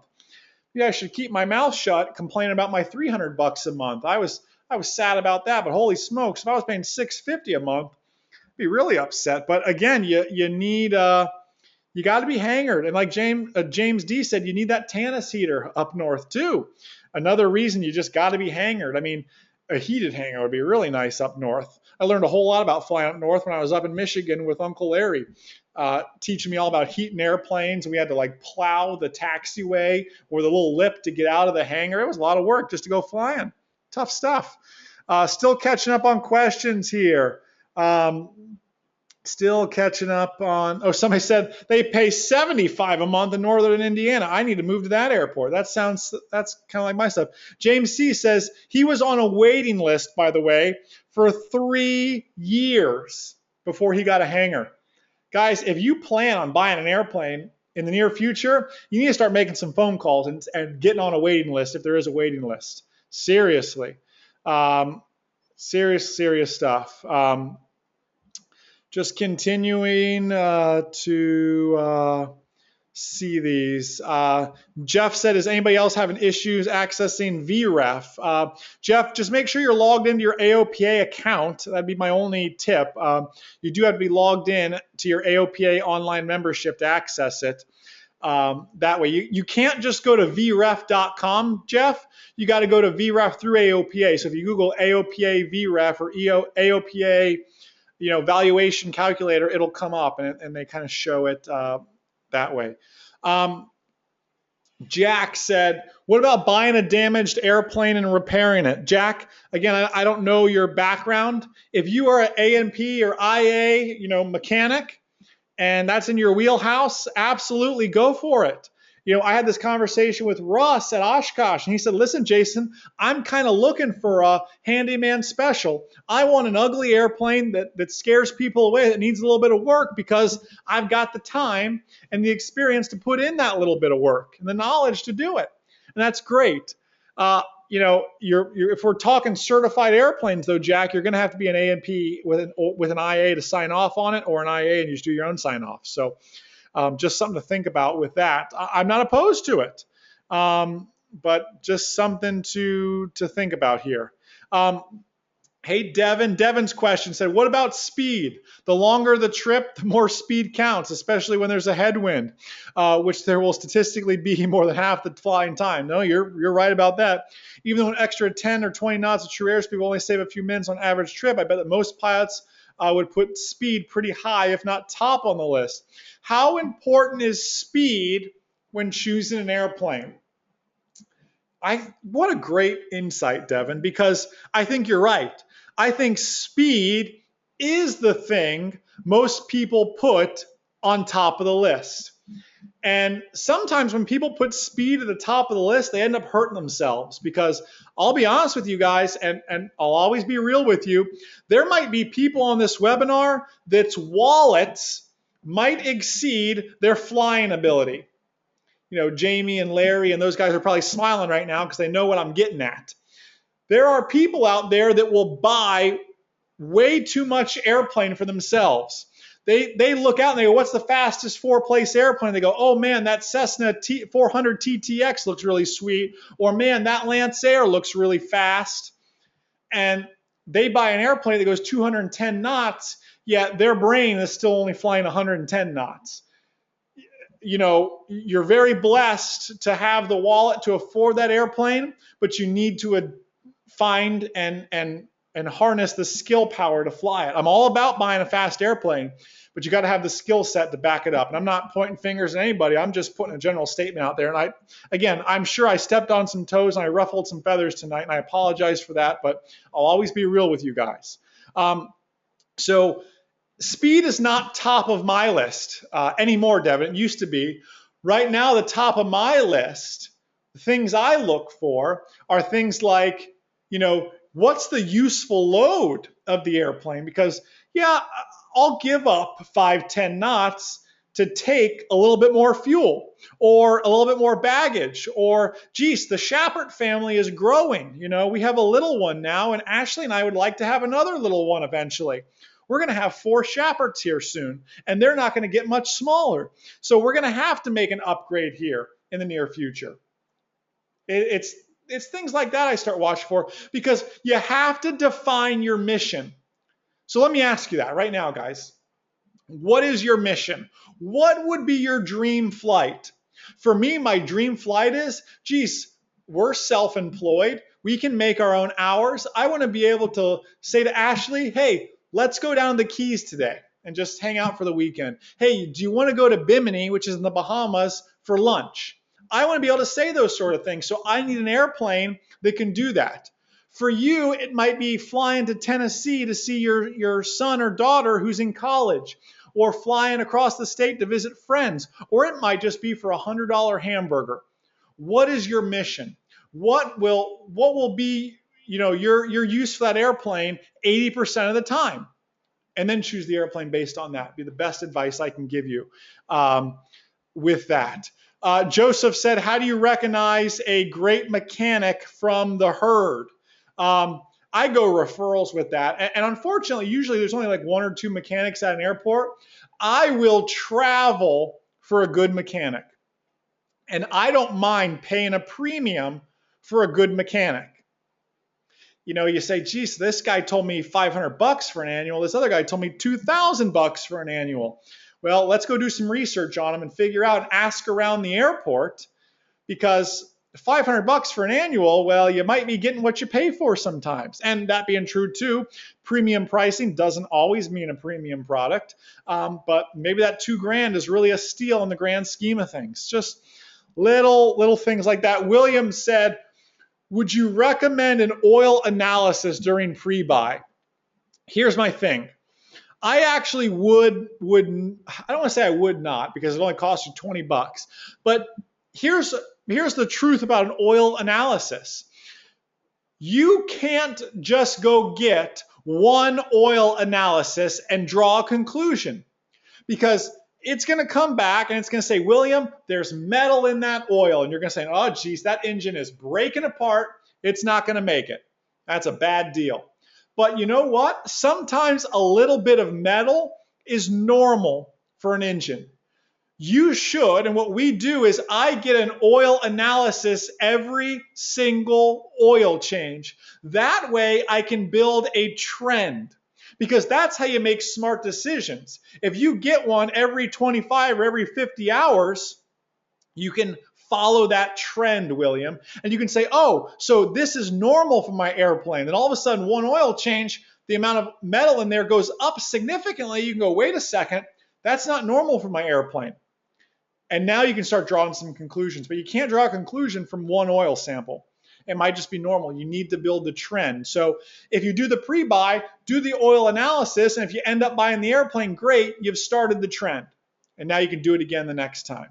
Maybe I should keep my mouth shut, complaining about my $300 a month. I was sad about that, but holy smokes, if I was paying $650 a month, I'd be really upset. But again, you need you got to be hangered, and like James D said, you need that Tanis heater up north too. Another reason you just got to be hangered. I mean, a heated hangar would be really nice up north. I learned a whole lot about flying up north when I was up in Michigan with Uncle Larry, teaching me all about heating airplanes. We had to like plow the taxiway or the little lip to get out of the hangar. It was a lot of work just to go flying. Tough stuff. Still catching up on questions here. Still catching up on, somebody said they pay $75 a month in northern Indiana. I need to move to that airport. That's kind of like my stuff. James C says he was on a waiting list, by the way, for 3 years before he got a hangar. Guys, if you plan on buying an airplane in the near future, you need to start making some phone calls and getting on a waiting list if there is a waiting list. Seriously. Serious stuff. Just continuing to see these. Jeff said, is anybody else having issues accessing VREF? Jeff, just make sure you're logged into your AOPA account. That'd be my only tip. You do have to be logged in to your AOPA online membership to access it. That way, you can't just go to vref.com, Jeff. You got to go to VREF through AOPA. So if you Google AOPA VREF or AOPA valuation calculator, it'll come up, and they kind of show it that way. Jack said, what about buying a damaged airplane and repairing it? Jack, again, I don't know your background. If you are an A&P or IA, mechanic, and that's in your wheelhouse, absolutely go for it. I had this conversation with Russ at Oshkosh, and he said, listen, Jason, I'm kind of looking for a handyman special. I want an ugly airplane that scares people away, that needs a little bit of work, because I've got the time and the experience to put in that little bit of work and the knowledge to do it. And that's great. If we're talking certified airplanes, though, Jack, you're going to have to be an A&P with an IA to sign off on it, or an IA and you just do your own sign off. So just something to think about with that. I'm not opposed to it, but just something to think about here. Hey, Devin. Devin's question said, what about speed? The longer the trip, the more speed counts, especially when there's a headwind, which there will statistically be more than half the flying time. No, you're right about that. Even though an extra 10 or 20 knots of true airspeed will only save a few minutes on average trip, I bet that most pilots would put speed pretty high, if not top on the list. How important is speed when choosing an airplane? What a great insight, Devin, because I think you're right. I think speed is the thing most people put on top of the list. And sometimes when people put speed at the top of the list, they end up hurting themselves because I'll be honest with you guys, and I'll always be real with you. There might be people on this webinar that's wallets might exceed their flying ability. Jamie and Larry and those guys are probably smiling right now because they know what I'm getting at. There are people out there that will buy way too much airplane for themselves. They look out and they go, what's the fastest four-place airplane? They go, oh man, that Cessna 400 TTX looks really sweet. Or man, that Lancer looks really fast. And they buy an airplane that goes 210 knots, yet their brain is still only flying 110 knots. You're very blessed to have the wallet to afford that airplane, but you need to find and harness the skill power to fly it. I'm all about buying a fast airplane, but you got to have the skill set to back it up. And I'm not pointing fingers at anybody. I'm just putting a general statement out there. And I'm sure I stepped on some toes and I ruffled some feathers tonight, and I apologize for that, but I'll always be real with you guys. So speed is not top of my list anymore, Devin. It used to be. Right now, the top of my list, the things I look for are things like, what's the useful load of the airplane? Because, yeah, I'll give up 5-10 knots to take a little bit more fuel or a little bit more baggage, or, geez, the Shepard family is growing. We have a little one now, and Ashley and I would like to have another little one eventually. We're going to have 4 Shepards here soon, and they're not going to get much smaller. So we're going to have to make an upgrade here in the near future. It's things like that I start watching for, because you have to define your mission. So let me ask you that right now, guys. What is your mission? What would be your dream flight? For me, my dream flight is, geez, we're self-employed. We can make our own hours. I want to be able to say to Ashley, hey, let's go down to the Keys today and just hang out for the weekend. Hey, do you want to go to Bimini, which is in the Bahamas, for lunch? I want to be able to say those sort of things. So I need an airplane that can do that. For you, it might be flying to Tennessee to see your son or daughter who's in college, or flying across the state to visit friends, or it might just be for a $100 hamburger. What is your mission? What will be your use for that airplane 80% of the time? And then choose the airplane based on that. Be the best advice I can give you with that. Joseph said, how do you recognize a great mechanic from the herd? I go referrals with that. And unfortunately, usually there's only like 1 or 2 mechanics at an airport. I will travel for a good mechanic. And I don't mind paying a premium for a good mechanic. You say, geez, this guy told me $500 for an annual. This other guy told me $2,000 for an annual. Well, let's go do some research on them and figure out and ask around the airport, because $500 for an annual, well, you might be getting what you pay for sometimes. And that being true too, premium pricing doesn't always mean a premium product, but maybe that $2,000 is really a steal in the grand scheme of things. Just little things like that. William said, would you recommend an oil analysis during pre-buy? Here's my thing. I actually I don't want to say I would not, because it only costs you $20, but here's the truth about an oil analysis. You can't just go get one oil analysis and draw a conclusion, because it's going to come back and it's going to say, William, there's metal in that oil. And you're going to say, oh, geez, that engine is breaking apart. It's not going to make it. That's a bad deal. But you know what? Sometimes a little bit of metal is normal for an engine. You should, and what we do is I get an oil analysis every single oil change. That way I can build a trend, because that's how you make smart decisions. If you get one every 25 or every 50 hours, you can follow that trend, William. And you can say, oh, so this is normal for my airplane. Then all of a sudden, one oil change, the amount of metal in there goes up significantly. You can go, wait a second, that's not normal for my airplane. And now you can start drawing some conclusions. But you can't draw a conclusion from one oil sample. It might just be normal. You need to build the trend. So if you do the pre-buy, do the oil analysis, and if you end up buying the airplane, great, you've started the trend. And now you can do it again the next time.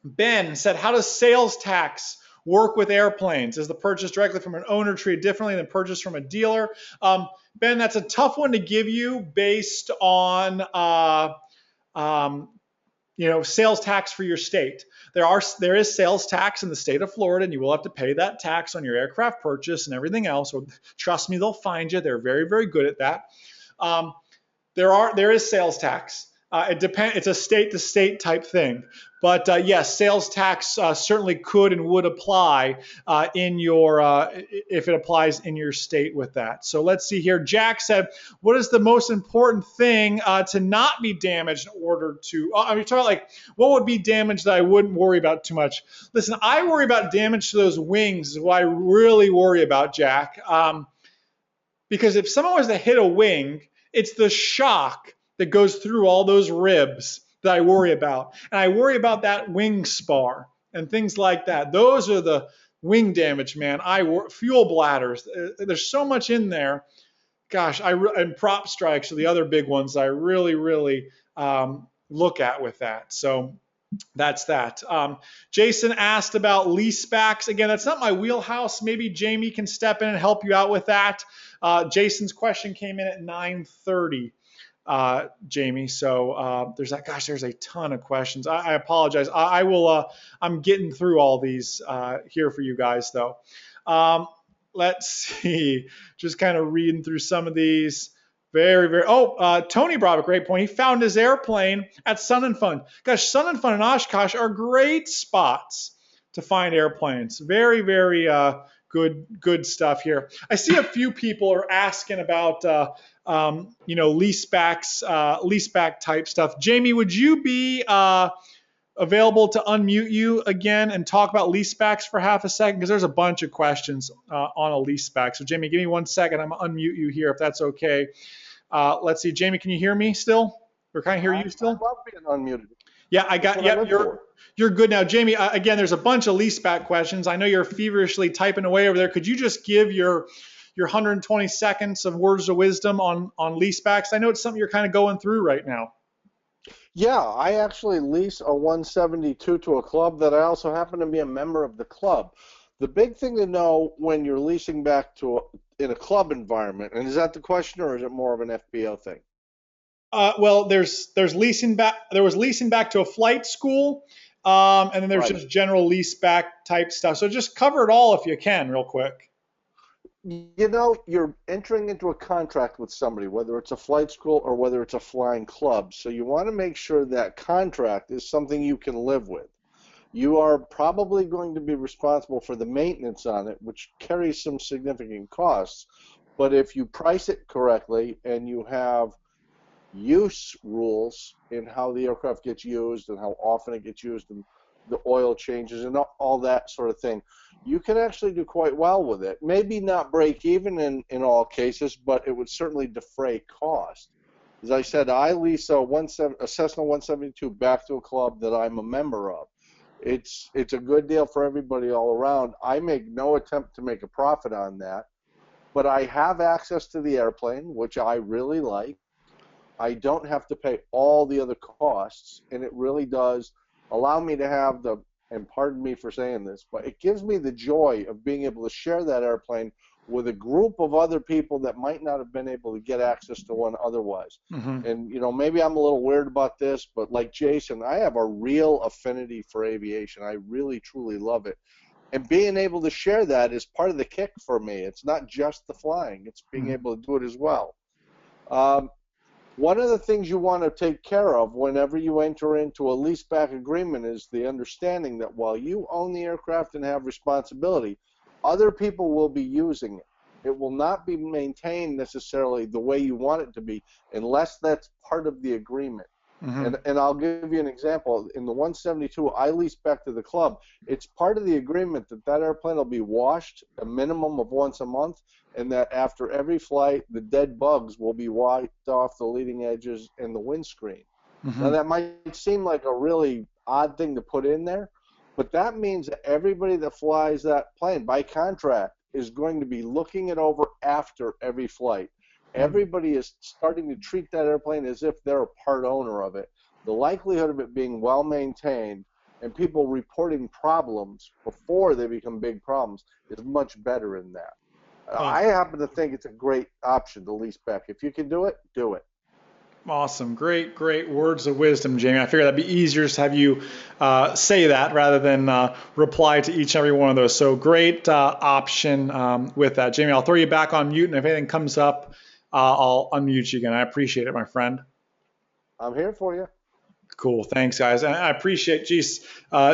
Ben said, how does sales tax work with airplanes? Is the purchase directly from an owner treated differently than purchase from a dealer? Ben, that's a tough one to give you based on sales tax for your state. There is sales tax in the state of Florida, and you will have to pay that tax on your aircraft purchase and everything else. So trust me, they'll find you. They're very, very good at that. There is sales tax. It depends. It's a state-to-state type thing, but yes, sales tax certainly could and would apply in your if it applies in your state with that. So let's see here. Jack said, "What is the most important thing to not be damaged in order to?" I mean, talking about like what would be damage that I wouldn't worry about too much. Listen, I worry about damage to those wings. Is what I really worry about, Jack. Because if someone was to hit a wing, it's the shock that goes through all those ribs that I worry about. And I worry about that wing spar and things like that. Those are the wing damage, man. Fuel bladders. There's so much in there. Gosh, and prop strikes are the other big ones I really, really look at with that. So that's that. Jason asked about leasebacks. Again, that's not my wheelhouse. Maybe Jamie can step in and help you out with that. Jason's question came in at 9:30. Jamie. So there's a ton of questions. I apologize. I will. I'm getting through all these here for you guys, though. Let's see. Just kind of reading through some of these. Very, very. Tony brought up a great point. He found his airplane at Sun and Fun. Gosh, Sun and Fun and Oshkosh are great spots to find airplanes. Very, very good stuff here. I see a few people are asking about leaseback type stuff. Jamie, would you be available to unmute you again and talk about leasebacks for half a second? Because there's a bunch of questions on a leaseback. So Jamie, give me 1 second. I'm gonna unmute you here if that's okay. Let's see, Jamie, can you hear me still? Or can I hear you still? I love being unmuted. Yeah, I got. Yep, you're good now, Jamie. Again, there's a bunch of leaseback questions. I know you're feverishly typing away over there. Could you just give your 120 seconds of words of wisdom on leasebacks? I know it's something you're kind of going through right now. Yeah, I actually lease a 172 to a club that I also happen to be a member of the club. The big thing to know when you're leasing back in a club environment, and is that the question, or is it more of an FBO thing? Well, there's leasing back. There was leasing back to a flight school, and then there's just general lease back type stuff. So just cover it all if you can, real quick. You know, you're entering into a contract with somebody, whether it's a flight school or whether it's a flying club. So you want to make sure that contract is something you can live with. You are probably going to be responsible for the maintenance on it, which carries some significant costs. But if you price it correctly and you have use rules in how the aircraft gets used and how often it gets used and the oil changes and all that sort of thing, you can actually do quite well with it. Maybe not break even in all cases, but it would certainly defray cost. As I said, I lease a Cessna 172 back to a club that I'm a member of. It's a good deal for everybody all around. I make no attempt to make a profit on that, but I have access to the airplane, which I really like. I don't have to pay all the other costs, and it really does allow me to have and pardon me for saying this, but it gives me the joy of being able to share that airplane with a group of other people that might not have been able to get access to one otherwise. Mm-hmm. And, you know, maybe I'm a little weird about this, but like Jason, I have a real affinity for aviation. I really, truly love it. And being able to share that is part of the kick for me. It's not just the flying. It's being able to do it as well. One of the things you want to take care of whenever you enter into a leaseback agreement is the understanding that while you own the aircraft and have responsibility, other people will be using it. It will not be maintained necessarily the way you want it to be unless that's part of the agreement. Mm-hmm. And I'll give you an example. In the 172 I lease back to the club, it's part of the agreement that that airplane will be washed a minimum of once a month, and that after every flight, the dead bugs will be wiped off the leading edges and the windscreen. Mm-hmm. Now, that might seem like a really odd thing to put in there, But that means that everybody that flies that plane by contract is going to be looking it over after every flight. Everybody is starting to treat that airplane as if they're a part owner of it. The likelihood of it being well maintained and people reporting problems before they become big problems is much better in that. Oh, I happen to think it's a great option to lease back. If you can do it, do it. awesome. Great, great words of wisdom, Jamie. I figured that'd be easier to have you say that rather than reply to each and every one of those. So great option with that. Jamie, I'll throw you back on mute, and if anything comes up, I'll unmute you again. I appreciate it, my friend. I'm here for you. Cool. Thanks, guys. And I appreciate, geez,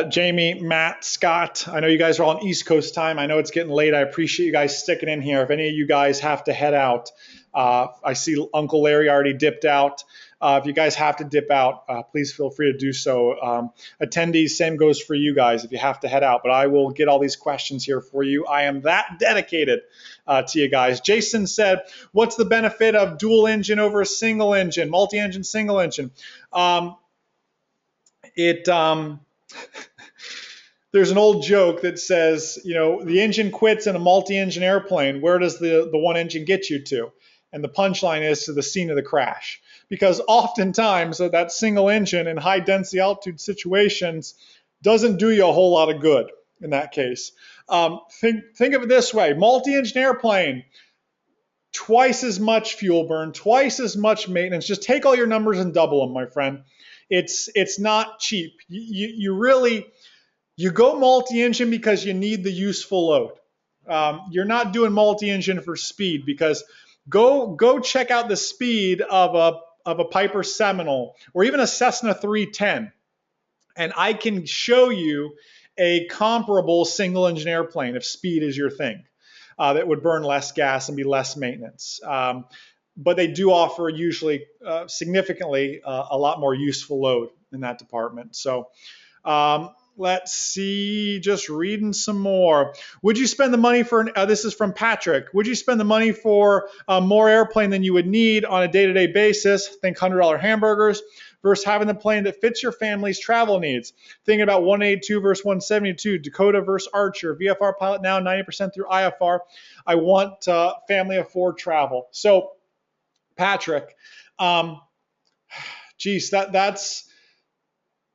Jamie, Matt, Scott. I know you guys are all on East Coast time. I know it's getting late. I appreciate you guys sticking in here. If any of you guys have to head out, I see Uncle Larry already dipped out. If you guys have to dip out, please feel free to do so. Attendees, same goes for you guys if you have to head out. But I will get all these questions here for you. I am that dedicated to you guys. Jason said, what's the benefit of dual engine over a single engine, multi-engine, single engine? It There's an old joke that says, the engine quits in a multi-engine airplane. Where does the one engine get you to? And the punchline is to the scene of the crash. Because oftentimes that single engine in high density altitude situations doesn't do you a whole lot of good in that case. Think of it this way: multi-engine airplane, twice as much fuel burn, twice as much maintenance. Just take all your numbers and double them, my friend. It's not cheap. You go multi-engine because you need the useful load. You're not doing multi-engine for speed, because go check out the speed of a Piper Seminole or even a Cessna 310, and I can show you a comparable single engine airplane if speed is your thing, that would burn less gas and be less maintenance. But they do offer usually significantly a lot more useful load in that department. So let's see, just reading some more. Would you spend the money for, this is from Patrick, would you spend the money for more airplane than you would need on a day-to-day basis? Think $100 hamburgers versus having the plane that fits your family's travel needs. Thinking about 182 versus 172, Dakota versus Archer, VFR pilot now 90% through IFR. I want family of four travel. So Patrick, geez, that's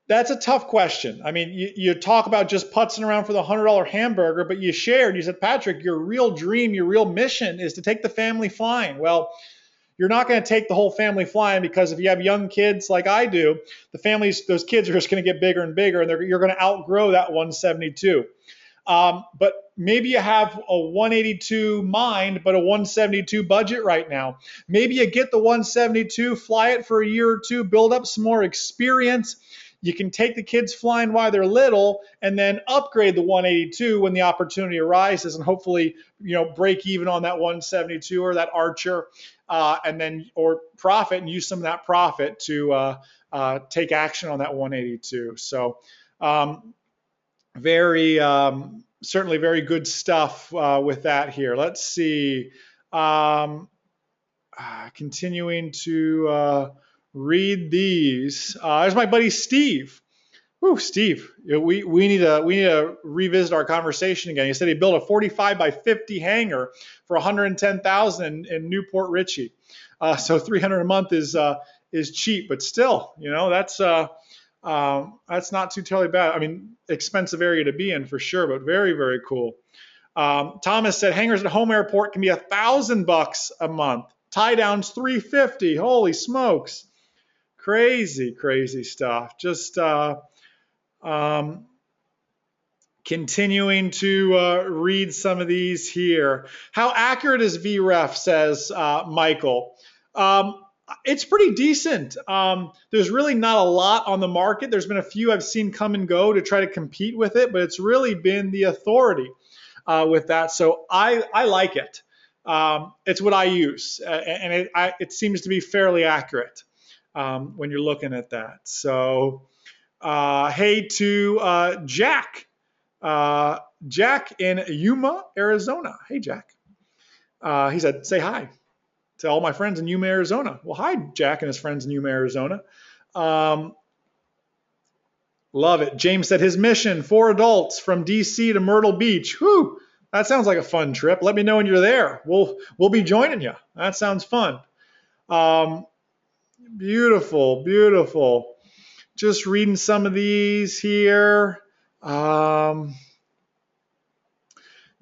a tough question. I mean, you talk about just putzing around for the $100 hamburger, but you said, Patrick, your real dream, your real mission is to take the family flying. Well, you're not going to take the whole family flying, because if you have young kids like I do, those kids are just going to get bigger and bigger, and you're going to outgrow that 172. But maybe you have a 182 mind, but a 172 budget right now. Maybe you get the 172, fly it for a year or two, build up some more experience. You can take the kids flying while they're little, and then upgrade the 182 when the opportunity arises, and hopefully, break even on that 172 or that Archer, and then or profit and use some of that profit to take action on that 182. So. Certainly very good stuff with that here. Let's see. Continuing to read these. There's my buddy Steve. Whew, Steve, we need to revisit our conversation again. He said he built a 45 by 50 hangar for 110,000 in Newport Richey. So 300 a month is cheap, but still, that's not too terribly bad. I mean, expensive area to be in for sure, but very, very cool. Thomas said hangars at home airport can be $1,000 a month. Tie downs $350. Holy smokes! Crazy, crazy stuff. Just continuing to read some of these here. How accurate is VREF, says Michael. It's pretty decent. There's really not a lot on the market. There's been a few I've seen come and go to try to compete with it, but it's really been the authority with that. So I like it. It's what I use, and it seems to be fairly accurate when you're looking at that. So hey to Jack. Jack in Yuma, Arizona. Hey, Jack. He said, say hi to all my friends in Yuma, Arizona. Well, hi, Jack and his friends in Yuma, Arizona. Love it. James said his mission, 4 adults from DC to Myrtle Beach. Whew, that sounds like a fun trip. Let me know when you're there. We'll be joining you. That sounds fun. Um, beautiful, beautiful. Just reading some of these here.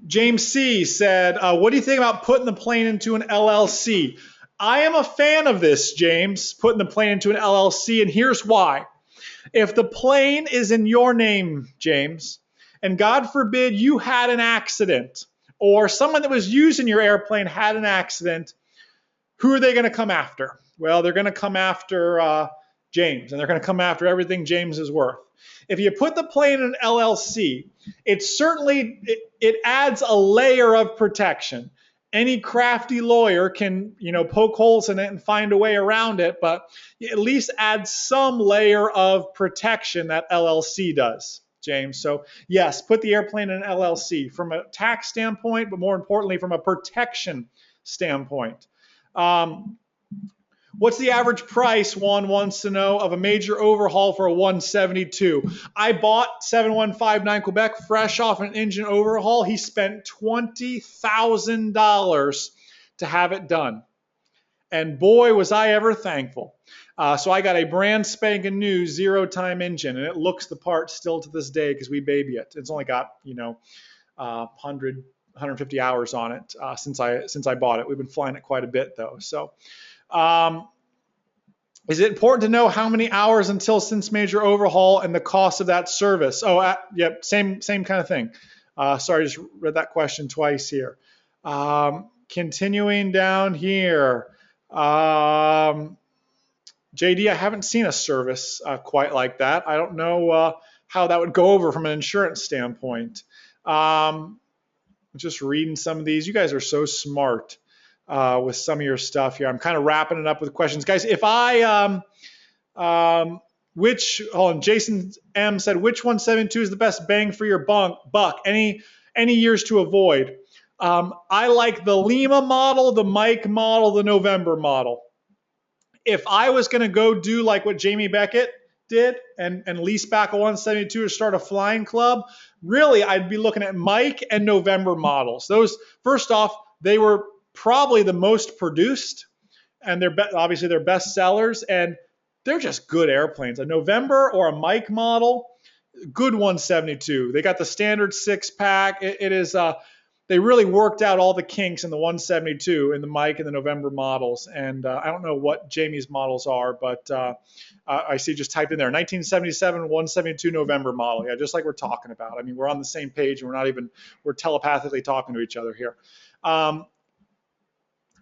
James C. said, what do you think about putting the plane into an LLC? I am a fan of this, James, putting the plane into an LLC, and here's why. If the plane is in your name, James, and God forbid you had an accident, or someone that was using your airplane had an accident, who are they going to come after? Well, they're going to come after James, and they're going to come after everything James is worth. If you put the plane in an LLC, it adds a layer of protection. Any crafty lawyer can, poke holes in it and find a way around it, but at least add some layer of protection that LLC does, James. So yes, put the airplane in an LLC from a tax standpoint, but more importantly, from a protection standpoint. What's the average price, Juan wants to know, of a major overhaul for a 172? I bought 7159 Quebec fresh off an engine overhaul. He spent $20,000 to have it done. And boy, was I ever thankful. So I got a brand spanking new zero-time engine, and it looks the part still to this day because we baby it. It's only got, 150 hours on it since I bought it. We've been flying it quite a bit, though. So is it important to know how many hours until since major overhaul and the cost of that service? Oh, yep, same kind of thing. Sorry, I just read that question twice here. Continuing down here. JD, I haven't seen a service quite like that. I don't know how that would go over from an insurance standpoint. Just reading some of these. You guys are so smart with some of your stuff here. I'm kind of wrapping it up with questions. Guys, if I, Jason M said, which 172 is the best bang for your buck? Any years to avoid? I like the Lima model, the Mike model, the November model. If I was going to go do like what Jamie Beckett did and lease back a 172 to start a flying club, really I'd be looking at Mike and November models. Those, first off, they were probably the most produced, and obviously they're best sellers, and they're just good airplanes. A November or a Mike model, good 172. They got the standard 6-pack. It is they really worked out all the kinks in the 172 in the Mike and the November models. And I don't know what Jamie's models are, but I see just typed in there 1977 172 November model. Yeah, just like we're talking about. I mean, we're on the same page, and we're telepathically talking to each other here.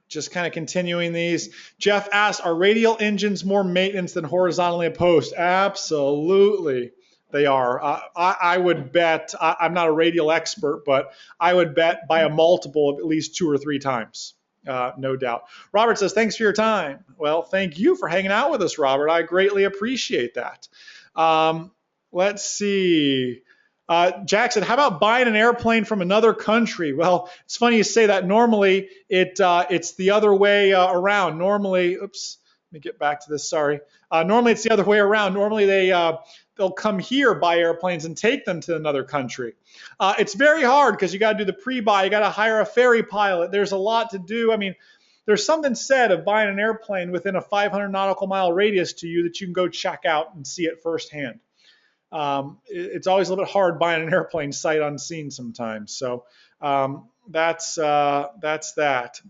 Just kind of continuing these. Jeff asks, are radial engines more maintenance than horizontally opposed? Absolutely. They are. I would bet, I'm not a radial expert, but I would bet by a multiple of at least 2 or 3 times, no doubt. Robert says, thanks for your time. Well, thank you for hanging out with us, Robert. I greatly appreciate that. Let's see. Jack said, how about buying an airplane from another country? Well, it's funny you say that. Normally, it's the other way around. Normally, oops, let me get back to this, sorry. Normally, it's the other way around. Normally, they'll come here, buy airplanes, and take them to another country. It's very hard because you got to do the pre-buy. You got to hire a ferry pilot. There's a lot to do. I mean, there's something said of buying an airplane within a 500 nautical mile radius to you that you can go check out and see it firsthand. It's always a little bit hard buying an airplane sight unseen sometimes. So that's that.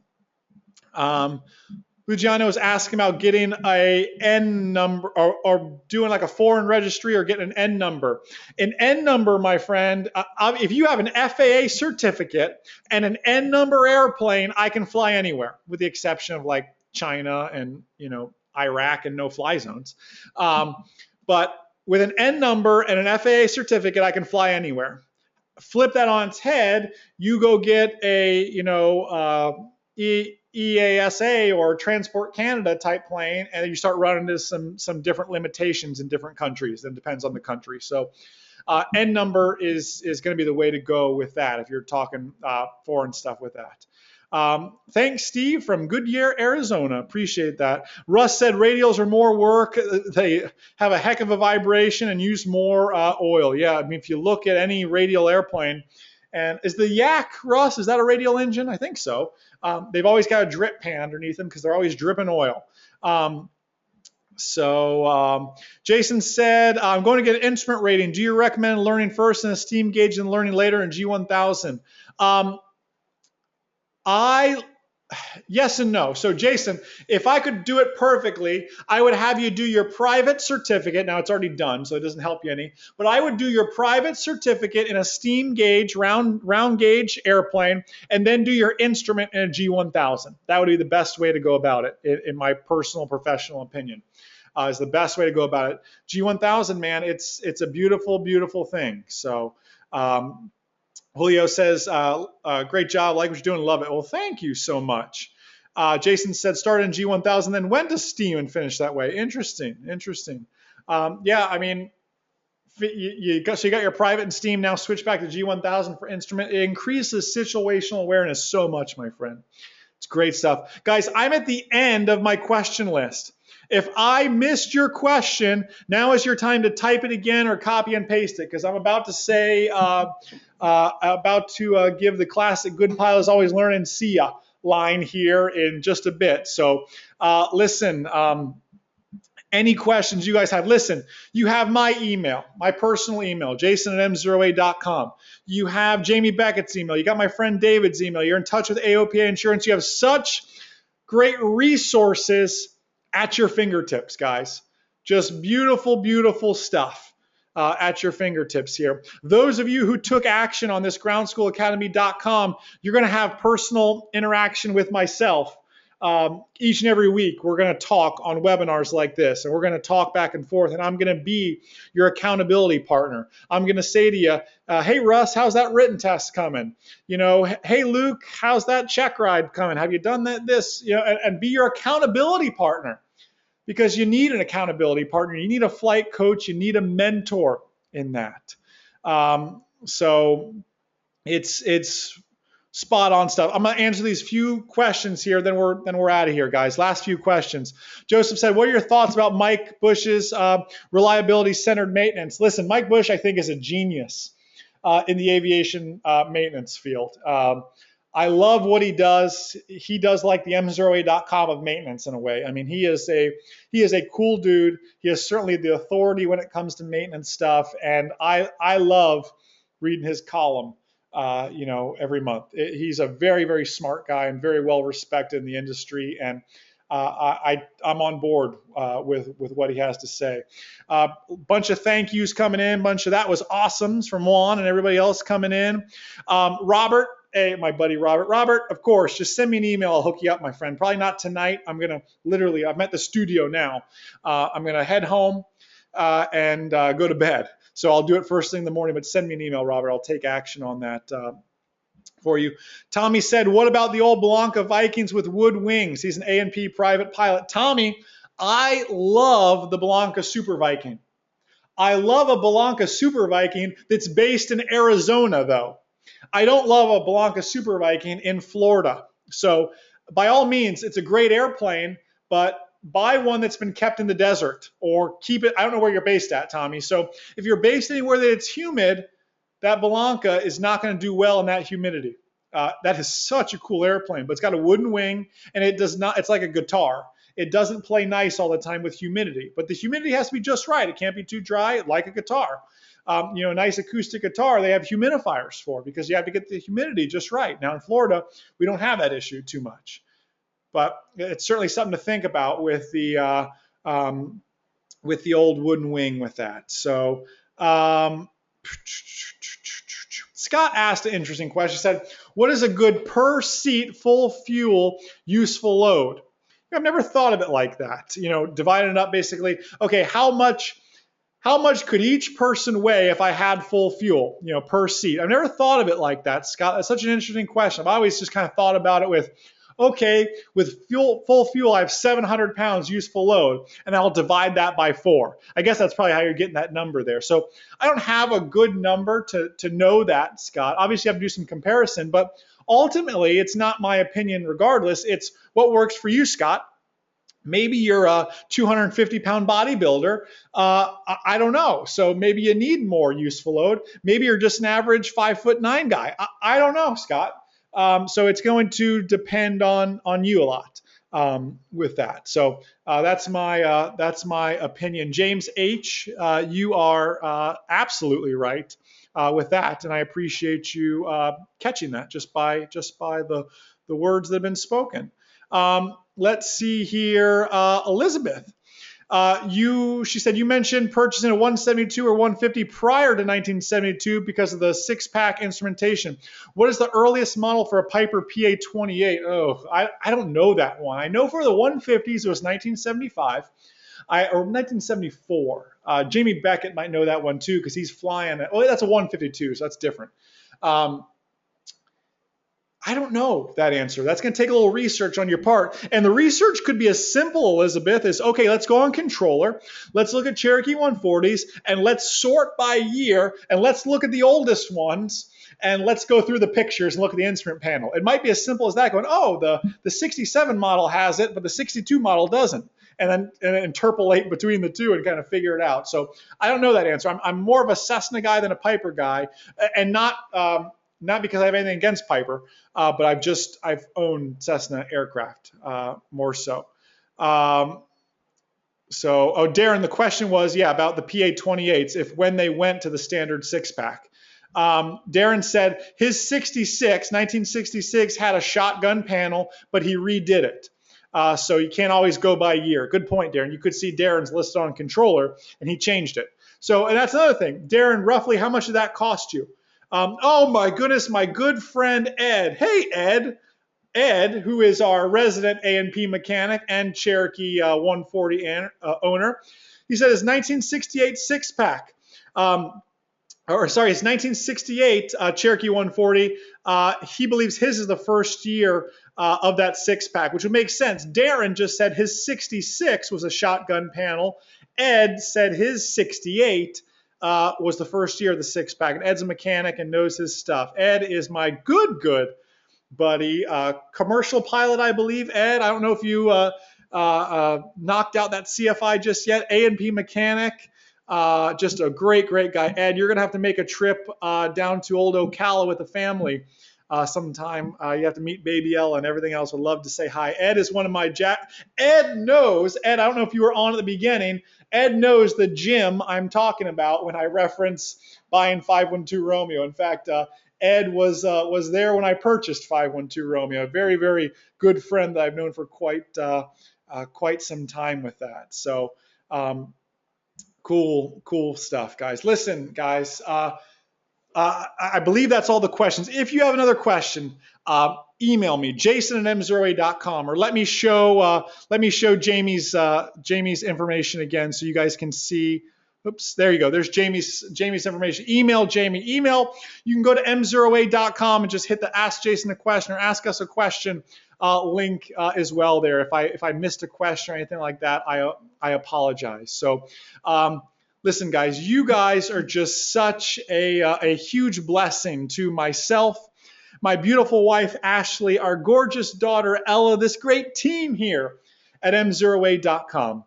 Luciano is asking about getting a N number or doing like a foreign registry or getting an N number. An N number, my friend, if you have an FAA certificate and an N number airplane, I can fly anywhere with the exception of like China and, Iraq and no fly zones. But with an N number and an FAA certificate, I can fly anywhere. Flip that on its head, you go get a, EASA or Transport Canada type plane, and you start running into some different limitations in different countries. It depends on the country. So N number is going to be the way to go with that if you're talking foreign stuff with that. Thanks, Steve, from Goodyear, Arizona. Appreciate that. Russ said radials are more work. They have a heck of a vibration and use more oil. Yeah, I mean, if you look at any radial airplane, and is the Yak, Russ, is that a radial engine? I think so. They've always got a drip pan underneath them because they're always dripping oil. Jason said, I'm going to get an instrument rating. Do you recommend learning first in a steam gauge and learning later in G1000? Yes and no. So Jason, if I could do it perfectly, I would have you do your private certificate. Now it's already done, so it doesn't help you any. But I would do your private certificate in a steam gauge, round gauge airplane, and then do your instrument in a G1000. That would be the best way to go about it, in my personal professional opinion. Is the best way to go about it. G1000, man, it's a beautiful, beautiful thing. So. Julio says, great job, like what you're doing, love it. Well, thank you so much. Jason said, started in G1000, then went to Steam and finished that way. Interesting. Yeah, I mean, so you got your private and Steam, now switch back to G1000 for instrument. It increases situational awareness so much, my friend. It's great stuff. Guys, I'm at the end of my question list. If I missed your question, now is your time to type it again or copy and paste it, because I'm about to say, give the classic "Good Pilots Always Learn and See Ya" line here in just a bit. So listen, any questions you guys have, listen, you have my email, my personal email, jason@MzeroA.com. You have Jamie Beckett's email. You got my friend David's email. You're in touch with AOPA Insurance. You have such great resources at your fingertips, guys. Just beautiful, beautiful stuff at your fingertips here. Those of you who took action on this groundschoolacademy.com, you're going to have personal interaction with myself. Each and every week, we're going to talk on webinars like this, and we're going to talk back and forth, and I'm going to be your accountability partner. I'm going to say to you, hey, Russ, how's that written test coming? You know, hey, Luke, how's that check ride coming? Have you done this? You know, and be your accountability partner, because you need an accountability partner. You need a flight coach. You need a mentor in that. So it's spot on stuff. I'm going to answer these few questions here, then we're out of here, guys. Last few questions. Joseph said, what are your thoughts about Mike Bush's reliability-centered maintenance? Listen, Mike Bush, I think, is a genius in the aviation maintenance field. I love what he does. He does like the MzeroA.com of maintenance in a way. I mean, he is a cool dude. He is certainly the authority when it comes to maintenance stuff, and I love reading his column. Every month. He's a very, very smart guy and very well respected in the industry, and I'm on board with what he has to say. Bunch of thank yous coming in. Bunch of that was awesomes from Juan and everybody else coming in. Robert, hey, my buddy Robert. Robert, of course, just send me an email. I'll hook you up, my friend. Probably not tonight. I'm at the studio now. I'm going to head home and go to bed. So I'll do it first thing in the morning, but send me an email, Robert. I'll take action on that for you. Tommy said, what about the old Blanca Vikings with wood wings? He's an A&P private pilot. Tommy, I love the Blanca Super Viking. I love a Blanca Super Viking that's based in Arizona, though. I don't love a Blanca Super Viking in Florida. So by all means, it's a great airplane, but buy one that's been kept in the desert, or keep it. I don't know where you're based at, Tommy. So if you're based anywhere that it's humid, that Blanca is not going to do well in that humidity. That is such a cool airplane, but it's got a wooden wing, and it does not. It's like a guitar. It doesn't play nice all the time with humidity, but the humidity has to be just right. It can't be too dry, like a guitar. A nice acoustic guitar, they have humidifiers for, because you have to get the humidity just right. Now in Florida, we don't have that issue too much. But it's certainly something to think about with the old wooden wing with that. So Scott asked an interesting question. He said, what is a good per seat full fuel useful load? I've never thought of it like that. Dividing it up basically, okay, how much could each person weigh if I had full fuel, per seat? I've never thought of it like that, Scott. That's such an interesting question. I've always just kind of thought about it with, okay, with full fuel, I have 700 pounds useful load, and I'll divide that by 4. I guess that's probably how you're getting that number there. So I don't have a good number to know that, Scott. Obviously, I have to do some comparison, but ultimately, it's not my opinion regardless. It's what works for you, Scott. Maybe you're a 250-pound bodybuilder. I don't know. So maybe you need more useful load. Maybe you're just an average 5'9" guy. I don't know, Scott. So it's going to depend on you a lot with that. So that's my opinion. James H, you are absolutely right with that, and I appreciate you catching that just by the words that have been spoken. Let's see here, Elizabeth. She said you mentioned purchasing a 172 or 150 prior to 1972 because of the six-pack instrumentation. What is the earliest model for a Piper PA-28? Oh, I don't know that one. I know for the 150s it was 1975 or 1974. Jamie Beckett might know that one too because he's flying it. Oh, that's a 152, so that's different. I don't know that answer. That's going to take a little research on your part. And the research could be as simple, Elizabeth, as, okay, let's go on controller. Let's look at Cherokee 140s and let's sort by year and let's look at the oldest ones and let's go through the pictures and look at the instrument panel. It might be as simple as that, going, oh, the 67 model has it, but the 62 model doesn't. And then interpolate between the two and kind of figure it out. So I don't know that answer. I'm more of a Cessna guy than a Piper guy, and not because I have anything against Piper, but I've owned Cessna aircraft more so. Darren, the question was, about the PA-28s, if when they went to the standard six-pack. Darren said his 1966 had a shotgun panel, but he redid it. So you can't always go by year. Good point, Darren. You could see Darren's listed on controller, and he changed it. And that's another thing. Darren, roughly how much did that cost you? Oh my goodness, my good friend Ed. Hey, Ed. Ed, who is our resident A&P mechanic and Cherokee 140 owner, he said his 1968 six-pack, his 1968 Cherokee 140, he believes his is the first year of that six-pack, which would make sense. Darren just said his 66 was a shotgun panel. Ed said his 68 was the first year of the six-pack. And Ed's a mechanic and knows his stuff. Ed is my good buddy. Commercial pilot, I believe. Ed, I don't know if you knocked out that CFI just yet. A&P mechanic. Just a great guy. Ed, you're going to have to make a trip down to old Ocala with the family sometime. You have to meet Baby Ella and everything else. Would love to say hi. Ed is one of my Ed knows. Ed, I don't know if you were on at the beginning. Ed knows the gym I'm talking about when I reference buying 512 Romeo. In fact, Ed was there when I purchased 512 Romeo. A very good friend that I've known for quite some time with that. So cool stuff, guys. Listen, guys. I believe that's all the questions. If you have another question, email me, jason@MzeroA.com, or let me show Jamie's information again so you guys can see. Oops, there you go. There's Jamie's information. Email Jamie. You can go to MzeroA.com and just hit the Ask Jason a Question or Ask Us a Question link as well there. If I missed a question or anything like that, I apologize. So listen, guys, you guys are just such a huge blessing to myself, my beautiful wife, Ashley, our gorgeous daughter, Ella, this great team here at MzeroA.com.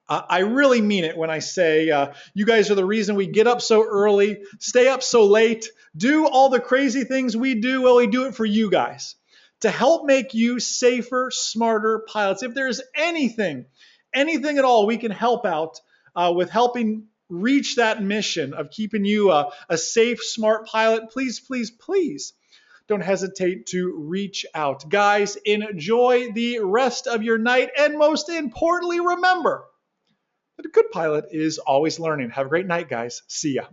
I really mean it when I say you guys are the reason we get up so early, stay up so late, do all the crazy things we do. Well, we do it for you guys to help make you safer, smarter pilots. If there's anything at all we can help out with helping reach that mission of keeping you a safe, smart pilot, please don't hesitate to reach out. Guys, enjoy the rest of your night, and most importantly, remember that a good pilot is always learning. Have a great night, guys. See ya.